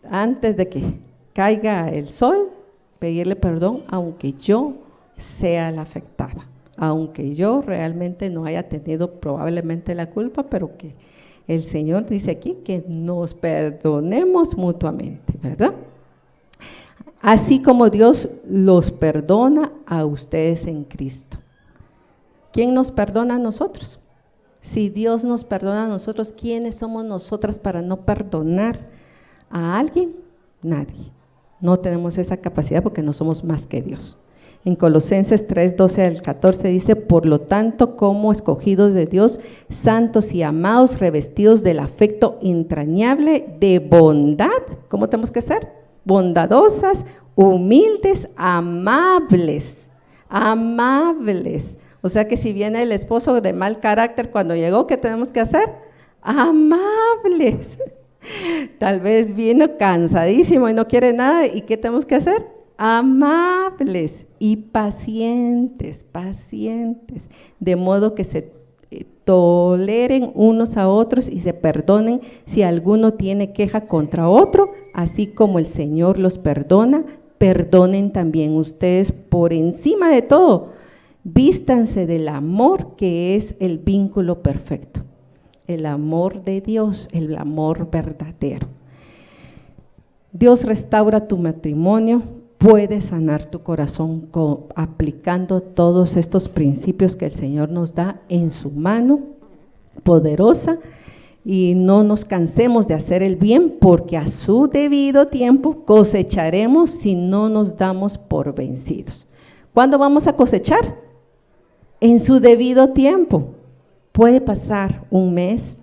Antes de que caiga el sol, pedirle perdón, aunque yo sea la afectada, aunque yo realmente no haya tenido probablemente la culpa, pero que el Señor dice aquí que nos perdonemos mutuamente, ¿verdad? Así como Dios los perdona a ustedes en Cristo. ¿Quién nos perdona a nosotros? Si Dios nos perdona a nosotros, ¿quiénes somos nosotras para no perdonar a alguien? Nadie. No tenemos esa capacidad porque no somos más que Dios. En Colosenses 3:12 al 14 dice, por lo tanto, como escogidos de Dios, santos y amados, revestidos del afecto entrañable de bondad. ¿Cómo tenemos que ser? Bondadosas, humildes, amables. O sea que si viene el esposo de mal carácter cuando llegó, ¿qué tenemos que hacer? Amables. Tal vez vino cansadísimo y no quiere nada, ¿y qué tenemos que hacer? Amables y pacientes, de modo que se toleren unos a otros y se perdonen si alguno tiene queja contra otro, así como el Señor los perdona, perdonen también ustedes. Por encima de todo, vístanse del amor, que es el vínculo perfecto, el amor de Dios, el amor verdadero. Dios restaura tu matrimonio, puede sanar tu corazón aplicando todos estos principios que el Señor nos da en su mano poderosa, y no nos cansemos de hacer el bien, porque a su debido tiempo cosecharemos si no nos damos por vencidos. ¿Cuándo vamos a cosechar? En su debido tiempo. Puede pasar un mes,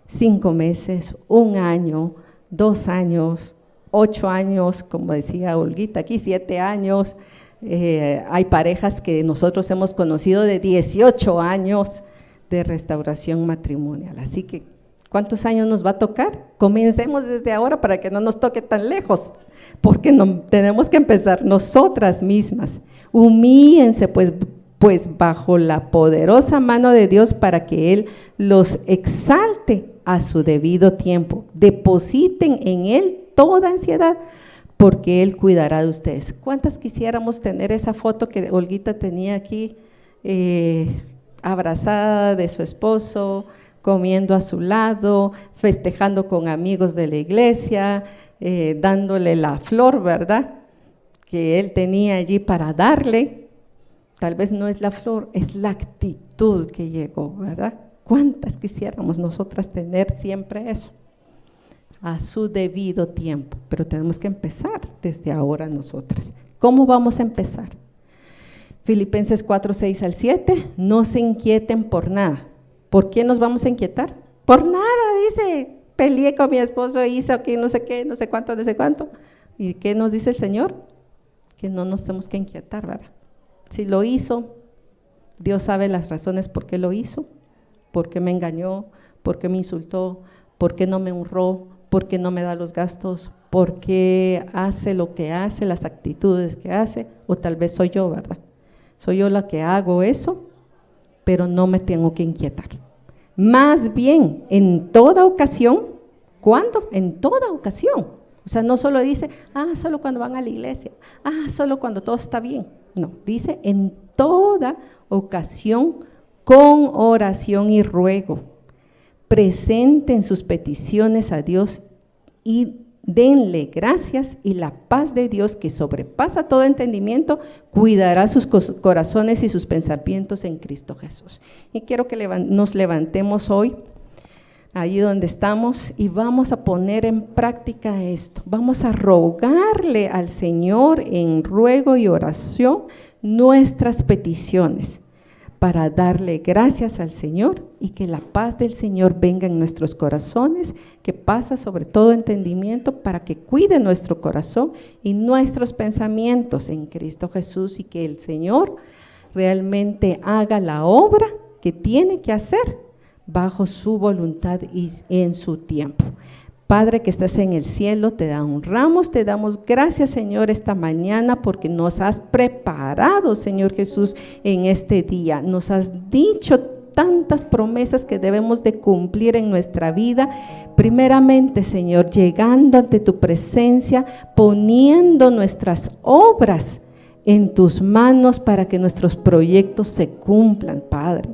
5 meses, 1 año, 2 años, 8 años, como decía Olguita aquí, 7 años. Hay parejas que nosotros hemos conocido de 18 años de restauración matrimonial. Así que, ¿cuántos años nos va a tocar? Comencemos desde ahora para que no nos toque tan lejos, porque no, tenemos que empezar nosotras mismas. Humíllense pues bajo la poderosa mano de Dios para que Él los exalte a su debido tiempo. Depositen en Él toda ansiedad, porque Él cuidará de ustedes. ¿Cuántas quisiéramos tener esa foto que Olguita tenía aquí, abrazada de su esposo, comiendo a su lado, festejando con amigos de la iglesia, dándole la flor, ¿verdad?, que él tenía allí para darle? Tal vez no es la flor, es la actitud que llegó, ¿verdad? ¿Cuántas quisiéramos nosotras tener siempre eso? A su debido tiempo, pero tenemos que empezar desde ahora nosotras. ¿Cómo vamos a empezar? Filipenses 4:6 al 7, no se inquieten por nada. ¿Por qué nos vamos a inquietar? Por nada, dice, peleé con mi esposo, hice aquí no sé qué, no sé cuánto. ¿Y qué nos dice el Señor? Que no nos tenemos que inquietar, ¿verdad? Si lo hizo, Dios sabe las razones por qué lo hizo, por qué me engañó, por qué me insultó, por qué no me honró, por qué no me da los gastos, por qué hace lo que hace, las actitudes que hace, o tal vez soy yo, ¿verdad? Soy yo la que hago eso, pero no me tengo que inquietar. Más bien, en toda ocasión, ¿cuándo? En toda ocasión. O sea, no solo dice, solo cuando van a la iglesia, solo cuando todo está bien. No, dice en toda ocasión, con oración y ruego. Presenten sus peticiones a Dios y denle gracias, y la paz de Dios, que sobrepasa todo entendimiento, cuidará sus corazones y sus pensamientos en Cristo Jesús. Y quiero que nos levantemos hoy, allí donde estamos, y vamos a poner en práctica esto. Vamos a rogarle al Señor en ruego y oración nuestras peticiones, para darle gracias al Señor y que la paz del Señor venga en nuestros corazones, que pasa sobre todo entendimiento, para que cuide nuestro corazón y nuestros pensamientos en Cristo Jesús, y que el Señor realmente haga la obra que tiene que hacer bajo su voluntad y en su tiempo. Padre que estás en el cielo, te honramos, te damos gracias, Señor, esta mañana, porque nos has preparado, Señor Jesús, en este día. Nos has dicho tantas promesas que debemos de cumplir en nuestra vida. Primeramente, Señor, llegando ante tu presencia, poniendo nuestras obras en tus manos para que nuestros proyectos se cumplan, Padre.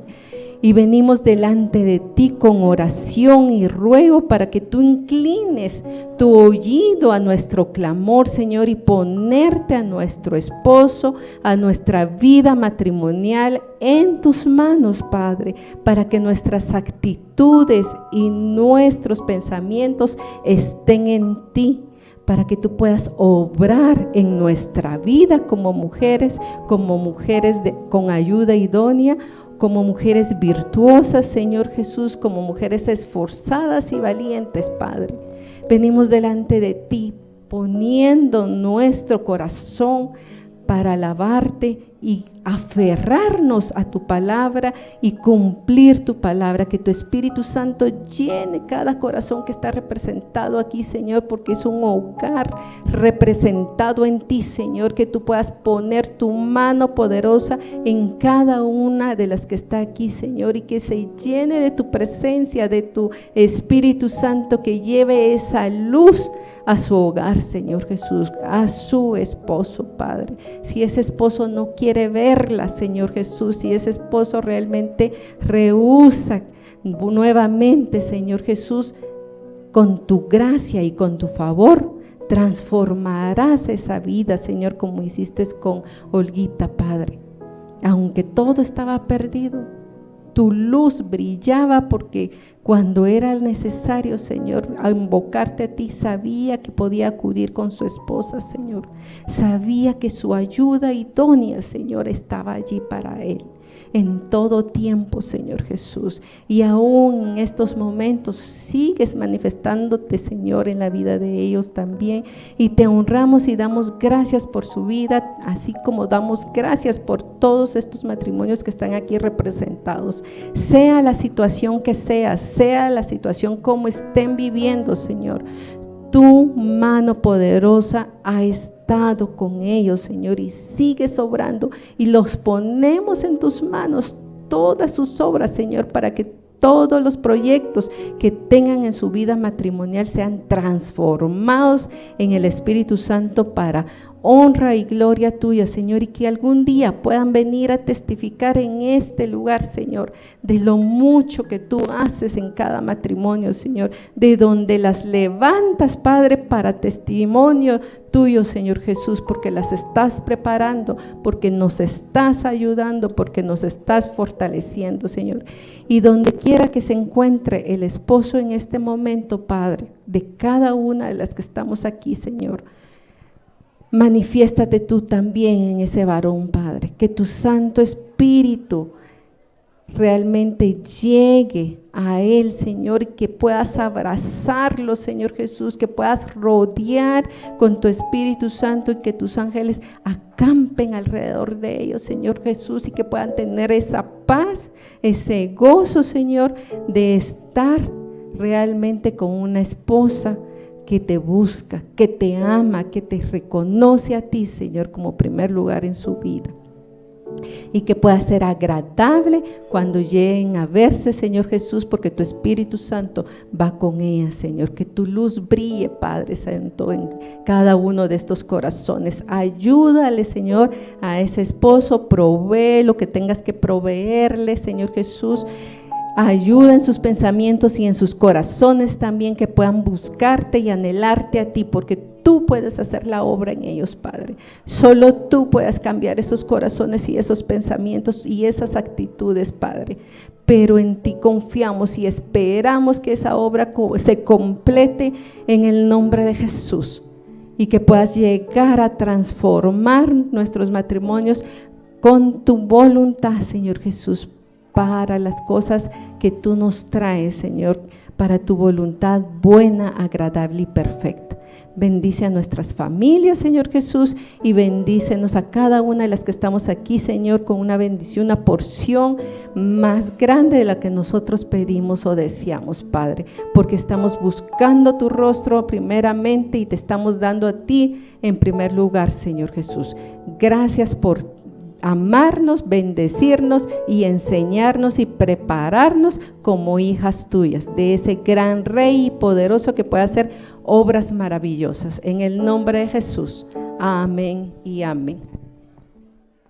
Y venimos delante de ti con oración y ruego para que tú inclines tu oído a nuestro clamor, Señor, y ponerte a nuestro esposo, a nuestra vida matrimonial en tus manos, Padre, para que nuestras actitudes y nuestros pensamientos estén en ti, para que tú puedas obrar en nuestra vida como mujeres con ayuda idónea, como mujeres virtuosas, Señor Jesús, como mujeres esforzadas y valientes, Padre. Venimos delante de ti, poniendo nuestro corazón para alabarte y aferrarnos a tu palabra y cumplir tu palabra. Que tu Espíritu Santo llene cada corazón que está representado aquí, Señor, porque es un hogar representado en ti, Señor. Que tú puedas poner tu mano poderosa en cada una de las que está aquí, Señor, y que se llene de tu presencia, de tu Espíritu Santo, que lleve esa luz a su hogar, Señor Jesús, a su esposo, Padre. Si ese esposo no quiere verla, Señor Jesús, si ese esposo realmente rehúsa nuevamente, Señor Jesús, con tu gracia y con tu favor, transformarás esa vida, Señor, como hiciste con Olguita, Padre. Aunque todo estaba perdido, tu luz brillaba, porque cuando era necesario, Señor, a invocarte a ti, sabía que podía acudir con su esposa, Señor. Sabía que su ayuda idónea, Señor, estaba allí para él en todo tiempo, Señor Jesús. Y aún en estos momentos sigues manifestándote, Señor, en la vida de ellos también. Y te honramos y damos gracias por su vida, así como damos gracias por todos estos matrimonios que están aquí representados. Sea la situación que sea la situación como estén viviendo, Señor, tu mano poderosa ha estado con ellos, Señor, y sigue obrando, y los ponemos en tus manos, todas sus obras, Señor, para que todos los proyectos que tengan en su vida matrimonial sean transformados en el Espíritu Santo para honra y gloria tuya, Señor, y que algún día puedan venir a testificar en este lugar, Señor, de lo mucho que tú haces en cada matrimonio, Señor, de donde las levantas, Padre, para testimonio tuyo, Señor Jesús, porque las estás preparando, porque nos estás ayudando, porque nos estás fortaleciendo, Señor. Y donde quiera que se encuentre el esposo en este momento, Padre, de cada una de las que estamos aquí, Señor, manifiéstate tú también en ese varón, Padre, que tu Santo Espíritu realmente llegue a él, Señor, y que puedas abrazarlo, Señor Jesús, que puedas rodear con tu Espíritu Santo y que tus ángeles acampen alrededor de ellos, Señor Jesús, y que puedan tener esa paz, ese gozo, Señor, de estar realmente con una esposa que te busca, que te ama, que te reconoce a ti, Señor, como primer lugar en su vida. Y que pueda ser agradable cuando lleguen a verse, Señor Jesús, porque tu Espíritu Santo va con ella, Señor. Que tu luz brille, Padre Santo, en cada uno de estos corazones. Ayúdale, Señor, a ese esposo, provee lo que tengas que proveerle, Señor Jesús. Ayuda en sus pensamientos y en sus corazones también, que puedan buscarte y anhelarte a ti, porque tú puedes hacer la obra en ellos, Padre. Solo tú puedes cambiar esos corazones y esos pensamientos y esas actitudes, Padre. Pero en ti confiamos y esperamos que esa obra se complete en el nombre de Jesús, y que puedas llegar a transformar nuestros matrimonios con tu voluntad, Señor Jesús, para las cosas que tú nos traes, Señor, para tu voluntad buena, agradable y perfecta. Bendice a nuestras familias, Señor Jesús, y bendícenos a cada una de las que estamos aquí, Señor, con una bendición, una porción más grande de la que nosotros pedimos o deseamos, Padre, porque estamos buscando tu rostro primeramente y te estamos dando a ti en primer lugar, Señor Jesús. Gracias por amarnos, bendecirnos y enseñarnos y prepararnos como hijas tuyas, de ese gran Rey y poderoso que puede hacer obras maravillosas. En el nombre de Jesús. Amén y amén.